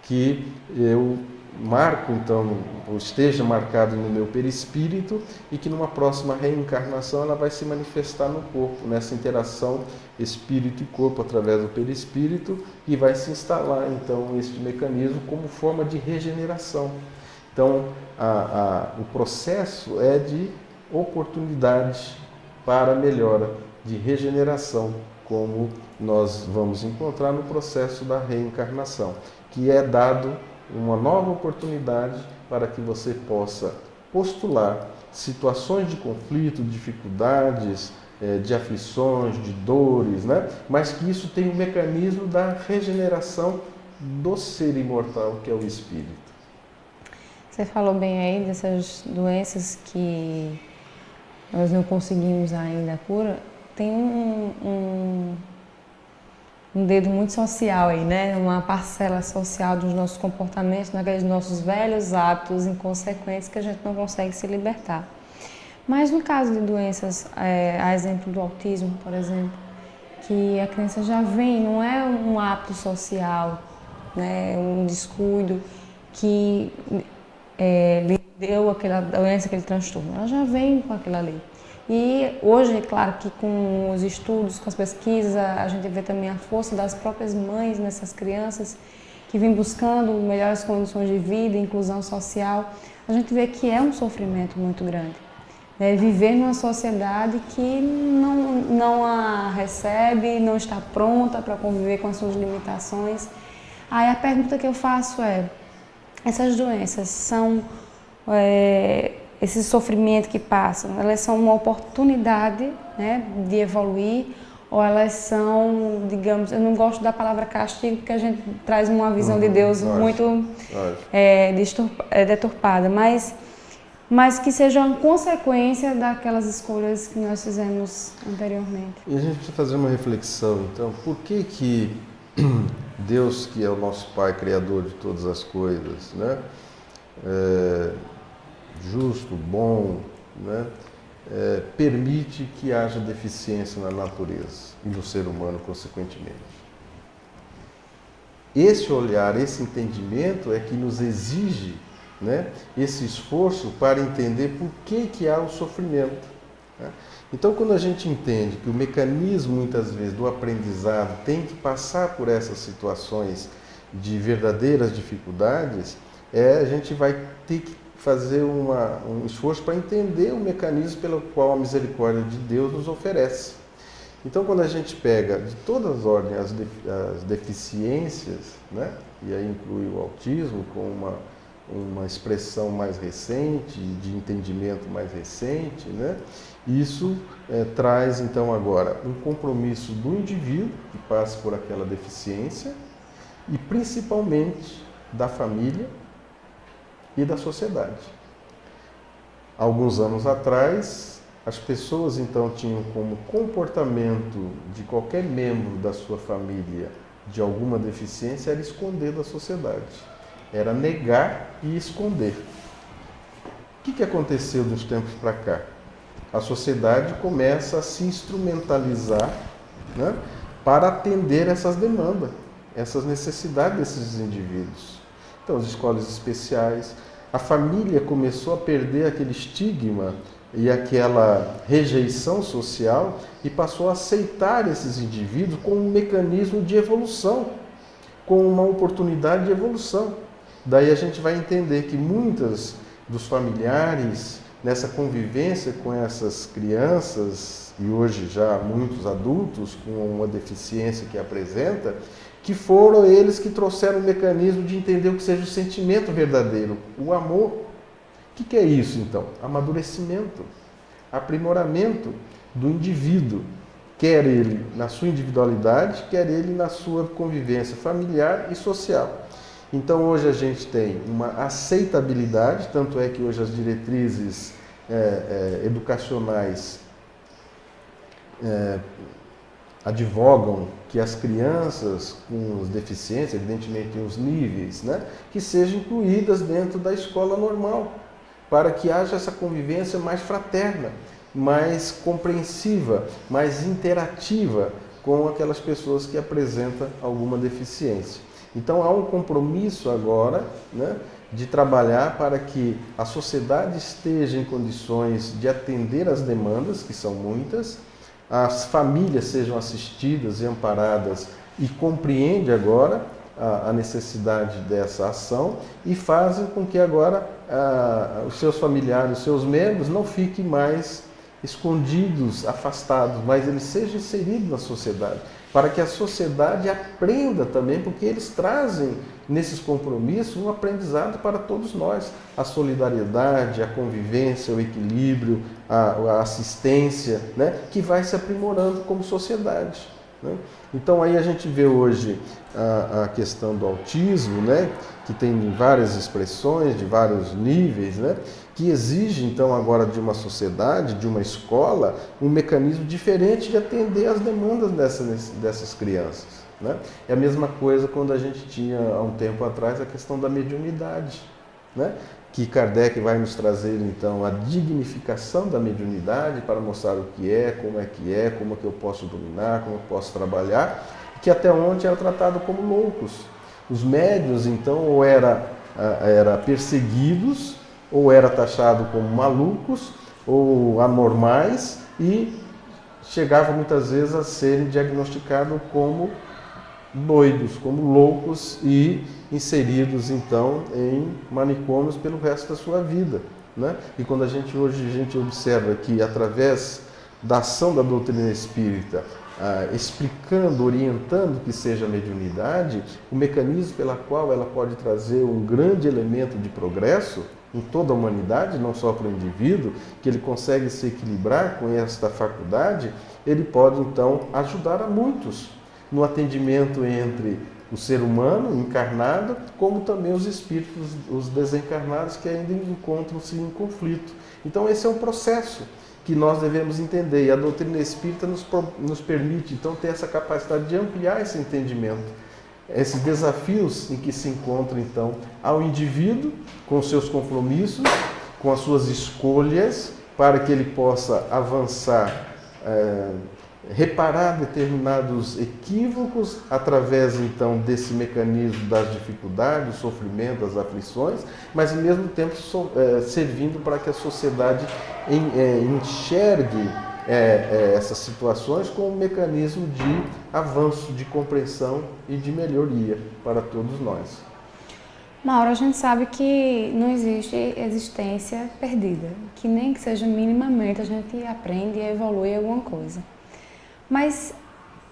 que eu marco então, ou esteja marcado no meu perispírito e que numa próxima reencarnação ela vai se manifestar no corpo, nessa interação espírito e corpo através do perispírito, e vai se instalar então este mecanismo como forma de regeneração. Então o processo é de oportunidade para melhora, de regeneração, como nós vamos encontrar no processo da reencarnação, que é dado uma nova oportunidade para que você possa postular situações de conflito, dificuldades, de aflições, de dores, né? Mas que isso tem um mecanismo da regeneração do ser imortal, que é o espírito. Você falou bem aí dessas doenças que nós não conseguimos ainda a cura. Tem um dedo muito social aí, né? Uma parcela social dos nossos comportamentos, naqueles nossos velhos hábitos inconsequentes que a gente não consegue se libertar. Mas no caso de doenças, a exemplo do autismo, por exemplo, que a criança já vem, não é um hábito social, né? Um descuido que lhe deu aquela doença, aquele transtorno. Ela já vem com aquilo ali. E hoje, é claro que com os estudos, com as pesquisas, a gente vê também a força das próprias mães nessas crianças que vêm buscando melhores condições de vida, inclusão social. A gente vê que é um sofrimento muito grande. Né? Viver numa sociedade que não a recebe, não está pronta para conviver com as suas limitações. Aí a pergunta que eu faço é, essas doenças são... esse sofrimento que passam, elas são uma oportunidade, né, de evoluir, ou elas são, digamos, eu não gosto da palavra castigo porque a gente traz uma visão de Deus muito deturpada, mas que seja uma consequência daquelas escolhas que nós fizemos anteriormente. E a gente precisa fazer uma reflexão, então, por que Deus, que é o nosso Pai, Criador de todas as coisas, né, justo, bom, né, permite que haja deficiência na natureza e no ser humano, consequentemente. Esse olhar, esse entendimento é que nos exige, né, esse esforço para entender por que há o sofrimento. Né? Então, quando a gente entende que o mecanismo, muitas vezes, do aprendizado tem que passar por essas situações de verdadeiras dificuldades, a gente vai ter que fazer um esforço para entender o mecanismo pelo qual a misericórdia de Deus nos oferece. Então, quando a gente pega de todas as ordens as deficiências, né, e aí inclui o autismo com uma expressão mais recente, de entendimento mais recente, né, isso traz então agora um compromisso do indivíduo que passa por aquela deficiência e principalmente da família e da sociedade. Alguns anos atrás, as pessoas então tinham como comportamento de qualquer membro da sua família de alguma deficiência era esconder da sociedade, era negar e esconder. O que aconteceu dos tempos para cá? A sociedade começa a se instrumentalizar, né, para atender essas demandas, essas necessidades desses indivíduos. Então, as escolas especiais, a família começou a perder aquele estigma e aquela rejeição social e passou a aceitar esses indivíduos como um mecanismo de evolução, como uma oportunidade de evolução. Daí a gente vai entender que muitos dos familiares, nessa convivência com essas crianças, e hoje já muitos adultos com uma deficiência que apresenta, que foram eles que trouxeram o mecanismo de entender o que seja o sentimento verdadeiro, o amor. O que é isso, então? Amadurecimento, aprimoramento do indivíduo, quer ele na sua individualidade, quer ele na sua convivência familiar e social. Então, hoje a gente tem uma aceitabilidade, tanto é que hoje as diretrizes educacionais advogam que as crianças com deficiências, evidentemente tem os níveis, né, que sejam incluídas dentro da escola normal, para que haja essa convivência mais fraterna, mais compreensiva, mais interativa com aquelas pessoas que apresentam alguma deficiência. Então há um compromisso agora, né, de trabalhar para que a sociedade esteja em condições de atender às demandas, que são muitas, as famílias sejam assistidas e amparadas e compreende agora a necessidade dessa ação e fazem com que agora os seus familiares, os seus membros não fiquem mais escondidos, afastados, mas eles sejam inseridos na sociedade, para que a sociedade aprenda também, porque eles trazem nesses compromissos um aprendizado para todos nós, a solidariedade, a convivência, o equilíbrio, a assistência, né, que vai se aprimorando como sociedade, né? Então aí a gente vê hoje a questão do autismo, né, que tem várias expressões, de vários níveis, né, que exige então agora de uma sociedade, de uma escola, um mecanismo diferente de atender às demandas dessas crianças, né? É a mesma coisa quando a gente tinha há um tempo atrás a questão da mediunidade, né? Que Kardec vai nos trazer então a dignificação da mediunidade para mostrar o que é, como é que eu posso dominar, como eu posso trabalhar, que até ontem era tratado como loucos. Os médiuns então ou era perseguidos, ou era taxado como malucos ou anormais e chegava muitas vezes a serem diagnosticados como doidos, como loucos e inseridos então em manicômios pelo resto da sua vida, né? E quando hoje a gente observa que através da ação da doutrina espírita, explicando, orientando que seja a mediunidade, o mecanismo pela qual ela pode trazer um grande elemento de progresso em toda a humanidade, não só para o indivíduo, que ele consegue se equilibrar com esta faculdade, ele pode então ajudar a muitos no atendimento entre o ser humano encarnado, como também os espíritos, os desencarnados que ainda encontram-se em conflito. Então esse é um processo que nós devemos entender, e a doutrina espírita nos permite então ter essa capacidade de ampliar esse entendimento, esses desafios em que se encontra então ao indivíduo com os seus compromissos, com as suas escolhas, para que ele possa avançar, reparar determinados equívocos através então desse mecanismo das dificuldades, do sofrimento, das aflições, mas ao mesmo tempo servindo para que a sociedade enxergue essas situações como um mecanismo de avanço, de compreensão e de melhoria para todos nós. Mauro, a gente sabe que não existe existência perdida, que nem que seja minimamente a gente aprende e evolui alguma coisa. Mas,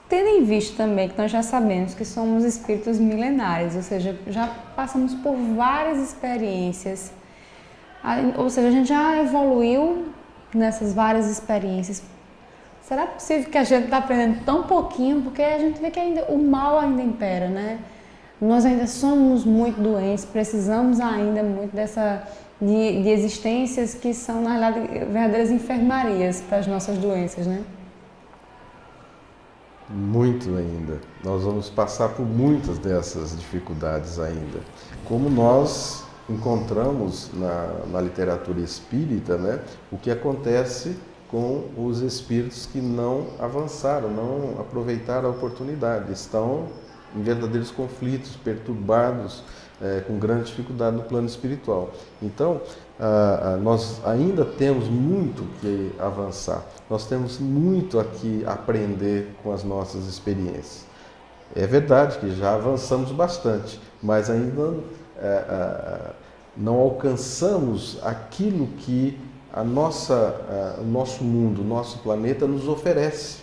tendo em vista também que nós já sabemos que somos espíritos milenares, ou seja, já passamos por várias experiências, ou seja, a gente já evoluiu nessas várias experiências. Será possível que a gente está aprendendo tão pouquinho? Porque a gente vê que ainda o mal ainda impera, né? Nós ainda somos muito doentes, precisamos ainda muito de existências que são, na realidade, verdadeiras enfermarias para as nossas doenças, né? Muito ainda. Nós vamos passar por muitas dessas dificuldades ainda. Como nós encontramos na literatura espírita, né, o que acontece com os espíritos que não avançaram, não aproveitaram a oportunidade, estão em verdadeiros conflitos, perturbados, com grande dificuldade no plano espiritual. Então, nós ainda temos muito que avançar, nós temos muito aqui a aprender com as nossas experiências. É verdade que já avançamos bastante, mas ainda não alcançamos aquilo que o nosso mundo, o nosso planeta nos oferece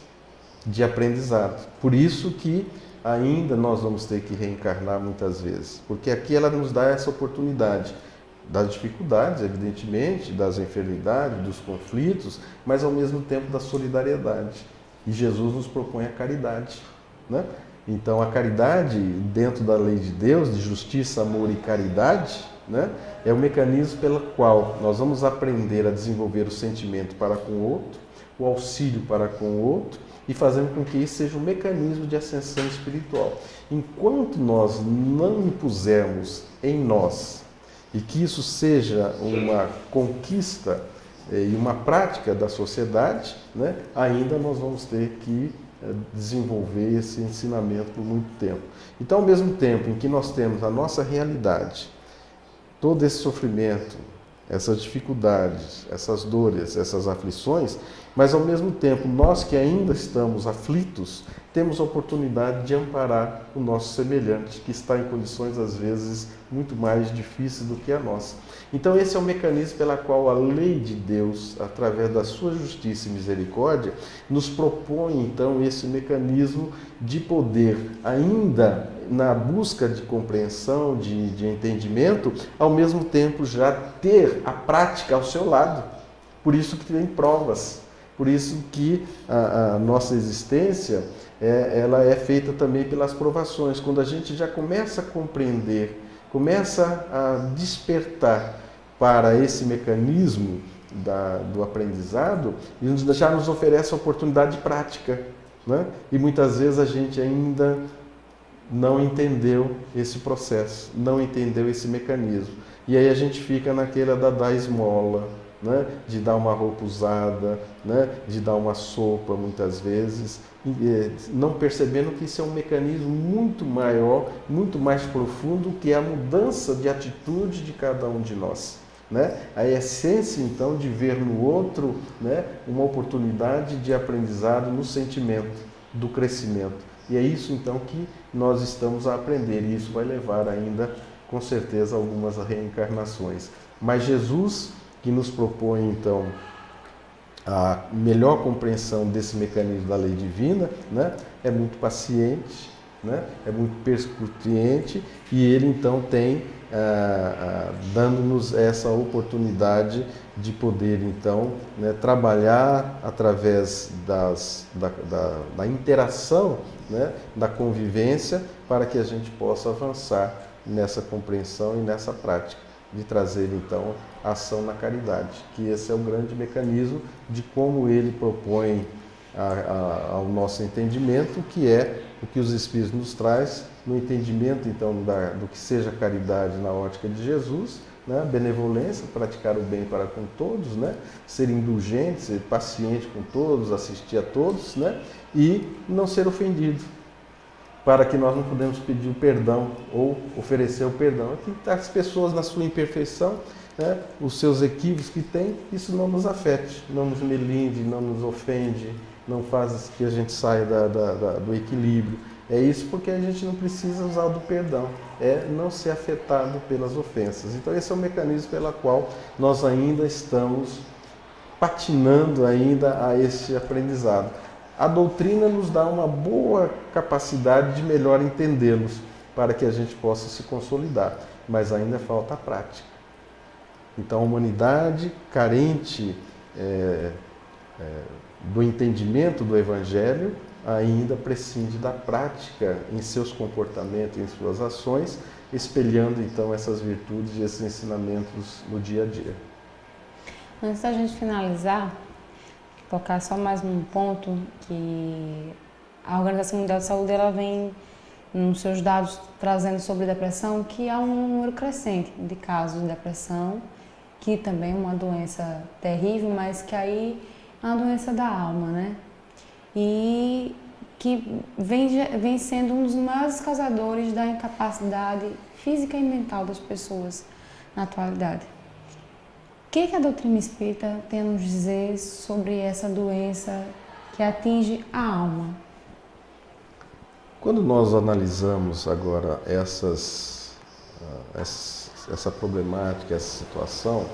de aprendizado. Por isso que ainda nós vamos ter que reencarnar muitas vezes, porque aqui ela nos dá essa oportunidade das dificuldades, evidentemente, das enfermidades, dos conflitos, mas ao mesmo tempo da solidariedade. E Jesus nos propõe a caridade, né? Então a caridade, dentro da lei de Deus, de justiça, amor e caridade, né, é o mecanismo pelo qual nós vamos aprender a desenvolver o sentimento para com o outro, o auxílio para com o outro, e fazendo com que isso seja um mecanismo de ascensão espiritual. Enquanto nós não impusermos em nós e que isso seja uma conquista e uma prática da sociedade, né, ainda nós vamos ter que desenvolver esse ensinamento por muito tempo. Então, ao mesmo tempo em que nós temos a nossa realidade, todo esse sofrimento, essas dificuldades, essas dores, essas aflições, mas ao mesmo tempo nós que ainda estamos aflitos, temos a oportunidade de amparar o nosso semelhante, que está em condições às vezes muito mais difíceis do que a nossa. Então esse é o mecanismo pela qual a lei de Deus, através da sua justiça e misericórdia, nos propõe então esse mecanismo de poder, ainda na busca de compreensão, de entendimento, ao mesmo tempo já ter a prática ao seu lado. Por isso que tem provas, por isso que a nossa existência ela é feita também pelas provações. Quando a gente já começa a compreender, começa a despertar para esse mecanismo do aprendizado, já nos oferece a oportunidade de prática, né? E muitas vezes a gente ainda não entendeu esse processo, não entendeu esse mecanismo. E aí a gente fica naquela da dar esmola, né? De dar uma roupa usada, né? De dar uma sopa muitas vezes, não percebendo que isso é um mecanismo muito maior, muito mais profundo, que é a mudança de atitude de cada um de nós. Né? A essência, então, de ver no outro, né, uma oportunidade de aprendizado no sentimento, do crescimento. E é isso, então, que nós estamos a aprender, e isso vai levar ainda, com certeza, algumas reencarnações. Mas Jesus, que nos propõe, então, a melhor compreensão desse mecanismo da lei divina, né, é muito paciente, né, é muito perscrutante, e ele, então, tem dando-nos essa oportunidade de poder, então, né, trabalhar através da interação, né, da convivência, para que a gente possa avançar nessa compreensão e nessa prática, de trazer, então, a ação na caridade, que esse é o grande mecanismo de como ele propõe ao nosso entendimento, que é o que os Espíritos nos traz, no entendimento, então, do que seja caridade na ótica de Jesus, né? Benevolência, praticar o bem para com todos, né? Ser indulgente, ser paciente com todos, assistir a todos, né? E não ser ofendido, para que nós não podemos pedir o perdão ou oferecer o perdão. Aqui as pessoas na sua imperfeição, né? Os seus equívocos que têm, isso não nos afete, não nos melinde, não nos ofende, não faz que a gente saia do equilíbrio. É isso porque a gente não precisa usar do perdão, é não ser afetado pelas ofensas. Então esse é o mecanismo pela qual nós ainda estamos patinando ainda a este aprendizado. A doutrina nos dá uma boa capacidade de melhor entendê-los, para que a gente possa se consolidar, mas ainda falta a prática. Então a humanidade carente do entendimento do Evangelho ainda prescinde da prática em seus comportamentos, em suas ações, espelhando então essas virtudes e esses ensinamentos no dia a dia. Antes da gente finalizar, tocar só mais num ponto que a Organização Mundial de Saúde ela vem nos seus dados trazendo sobre depressão, que há um número crescente de casos de depressão, que também é uma doença terrível, mas que aí é uma doença da alma, né? E que vem sendo um dos maiores causadores da incapacidade física e mental das pessoas na atualidade. O que a doutrina espírita tem a nos dizer sobre essa doença que atinge a alma? Quando nós analisamos agora essa problemática, essa situação,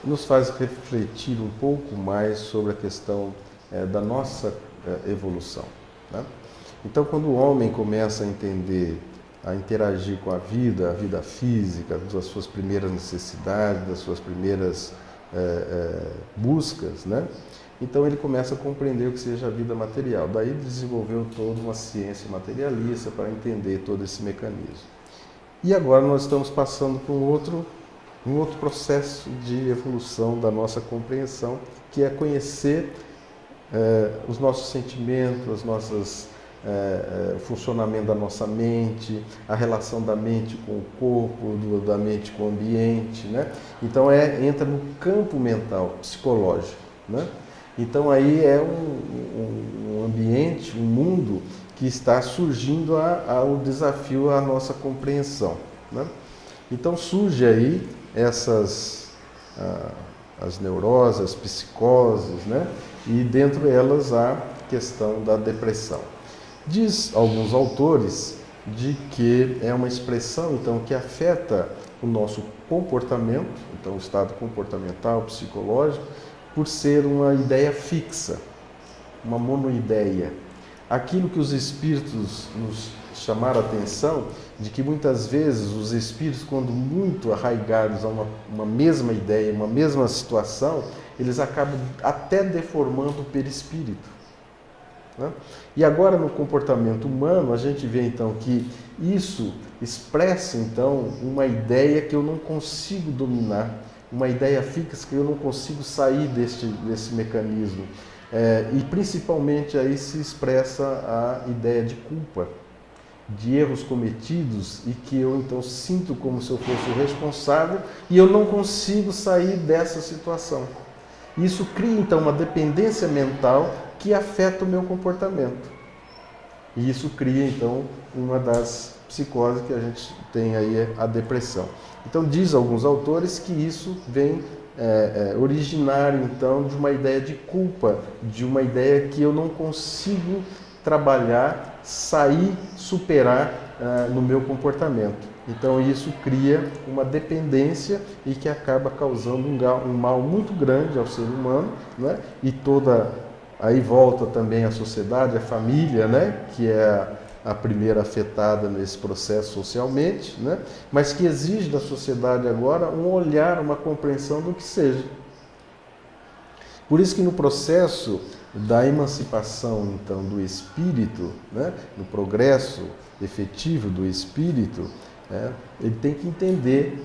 nos faz refletir um pouco mais sobre a questão da nossa evolução, né? Então, quando o homem começa a entender, a interagir com a vida física, das suas primeiras necessidades, das suas primeiras buscas, né? Então ele começa a compreender o que seja a vida material. Daí desenvolveu toda uma ciência materialista para entender todo esse mecanismo. E agora nós estamos passando por um outro processo de evolução da nossa compreensão, que é conhecer os nossos sentimentos, as nossas o funcionamento da nossa mente, a relação da mente com o corpo, da mente com o ambiente, né? Então entra no campo mental, psicológico, né? Então aí é um ambiente, um mundo que está surgindo ao desafio à nossa compreensão, né? Então surge aí as neuroses, as psicoses, né? E dentro delas a questão da depressão. Diz alguns autores de que é uma expressão então que afeta o nosso comportamento, então o estado comportamental, psicológico, por ser uma ideia fixa, uma monoideia. Aquilo que os espíritos nos chamaram a atenção, de que muitas vezes os espíritos, quando muito arraigados a uma mesma ideia, uma mesma situação, eles acabam até deformando o perispírito, né? E agora no comportamento humano a gente vê então que isso expressa então uma ideia que eu não consigo dominar, uma ideia fixa que eu não consigo sair desse mecanismo, e principalmente aí se expressa a ideia de culpa, de erros cometidos e que eu então sinto como se eu fosse o responsável e eu não consigo sair dessa situação. Isso cria então uma dependência mental que afeta o meu comportamento. E isso cria então uma das psicoses que a gente tem aí, a depressão. Então diz alguns autores que isso vem originário então de uma ideia de culpa, de uma ideia que eu não consigo trabalhar, sair, superar no meu comportamento. Então isso cria uma dependência e que acaba causando um mal muito grande ao ser humano, né? E aí volta também a sociedade, a família, né? Que é a primeira afetada nesse processo socialmente, né? Mas que exige da sociedade agora um olhar, uma compreensão do que seja. Por isso que no processo da emancipação então do espírito, né? No progresso efetivo do espírito, ele tem que entender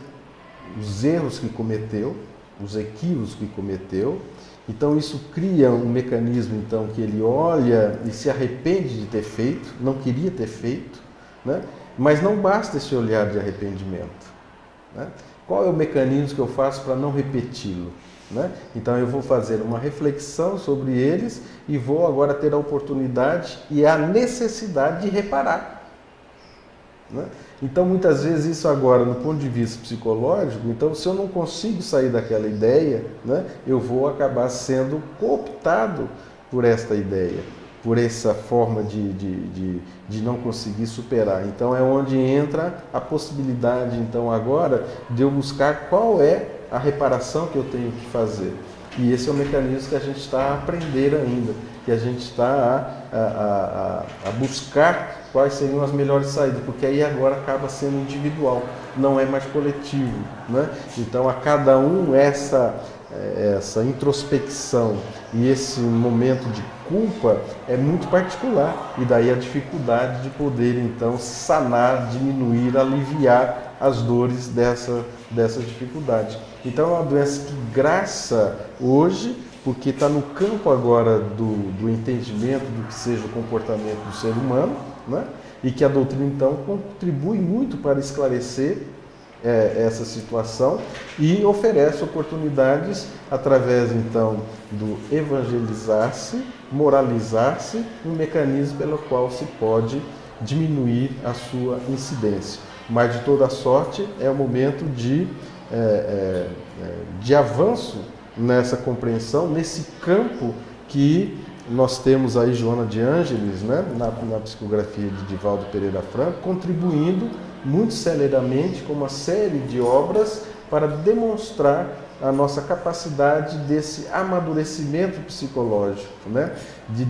os erros que cometeu, os equívocos que cometeu. Então isso cria um mecanismo então que ele olha e se arrepende de ter feito, não queria ter feito, né? Mas não basta esse olhar de arrependimento, né? Qual é o mecanismo que eu faço para não repeti-lo, né? Então eu vou fazer uma reflexão sobre eles e vou agora ter a oportunidade e a necessidade de reparar, né? Então muitas vezes isso agora, no ponto de vista psicológico, então se eu não consigo sair daquela ideia, né, eu vou acabar sendo cooptado por esta ideia, por essa forma de não conseguir superar. Então é onde entra a possibilidade então agora de eu buscar qual é a reparação que eu tenho que fazer. E esse é o mecanismo que a gente está a aprender ainda, que a gente está a buscar quais seriam as melhores saídas, porque aí agora acaba sendo individual, não é mais coletivo, né? Então a cada um essa introspecção e esse momento de culpa é muito particular, e daí a dificuldade de poder então sanar, diminuir, aliviar as dores dessa dificuldade. Então é uma doença que graça hoje, porque está no campo agora do entendimento do que seja o comportamento do ser humano, né? E que a doutrina então contribui muito para esclarecer essa situação e oferece oportunidades através então do evangelizar-se, moralizar-se, um mecanismo pelo qual se pode diminuir a sua incidência. Mas de toda sorte é o momento de avanço nessa compreensão, nesse campo que nós temos aí Joana de Ângeles, né, na psicografia de Divaldo Pereira Franco, contribuindo muito celeramente com uma série de obras para demonstrar a nossa capacidade desse amadurecimento psicológico, né, de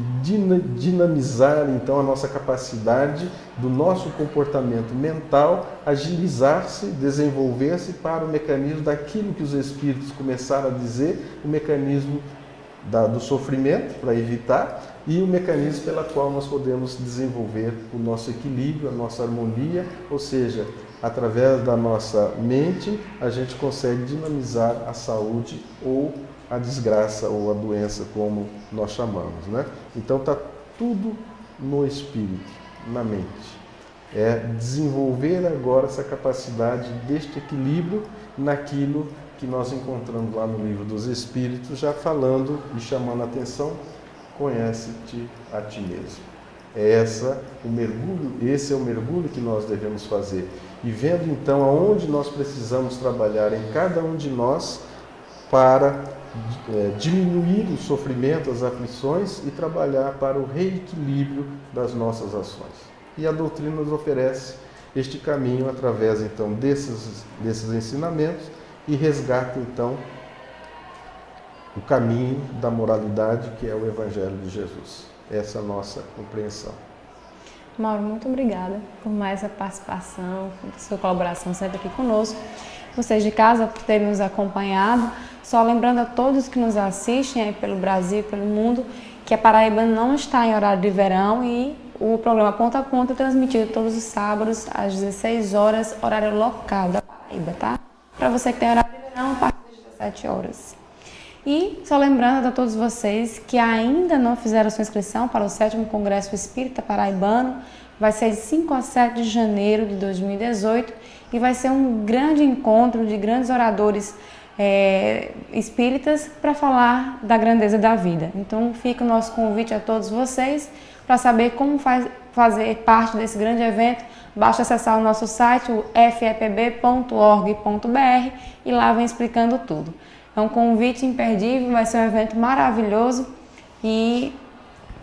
dinamizar então a nossa capacidade do nosso comportamento mental, agilizar-se, desenvolver-se para o mecanismo daquilo que os espíritos começaram a dizer, o mecanismo do sofrimento, para evitar, e o mecanismo pela qual nós podemos desenvolver o nosso equilíbrio, a nossa harmonia, ou seja, através da nossa mente, a gente consegue dinamizar a saúde ou a desgraça ou a doença, como nós chamamos, né? Então está tudo no espírito, na mente. É desenvolver agora essa capacidade deste equilíbrio naquilo que nós encontramos lá no Livro dos Espíritos, já falando e chamando a atenção, conhece-te a ti mesmo. Esse é o mergulho que nós devemos fazer. E vendo então aonde nós precisamos trabalhar em cada um de nós para diminuir o sofrimento, as aflições e trabalhar para o reequilíbrio das nossas ações. E a doutrina nos oferece este caminho através então desses ensinamentos e resgata então o caminho da moralidade, que é o Evangelho de Jesus. Essa é a nossa compreensão. Mauro, muito obrigada por mais essa participação, por sua colaboração sempre aqui conosco. Vocês de casa por terem nos acompanhado. Só lembrando a todos que nos assistem aí pelo Brasil e pelo mundo que a Paraíba não está em horário de verão e o programa Ponto a Ponto é transmitido todos os sábados às 16 horas, horário local da Paraíba, tá? Para você que tem horário de verão, a partir das 17 horas. E só lembrando a todos vocês que ainda não fizeram sua inscrição para o 7º Congresso Espírita Paraibano, vai ser de 5 a 7 de janeiro de 2018 e vai ser um grande encontro de grandes oradores espíritas para falar da grandeza da vida. Então fica o nosso convite a todos vocês para saber como fazer parte desse grande evento. Basta acessar o nosso site, o fepb.org.br, e lá vem explicando tudo. É um convite imperdível, vai ser um evento maravilhoso e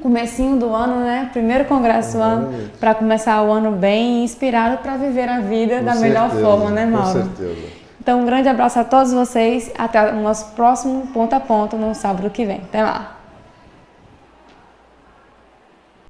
comecinho do ano, né? Primeiro congresso do ano, para começar o ano bem e inspirado para viver a vida da melhor forma, né, Mauro? Com certeza. Então, um grande abraço a todos vocês. Até o nosso próximo Ponto a Ponto no sábado que vem. Até lá!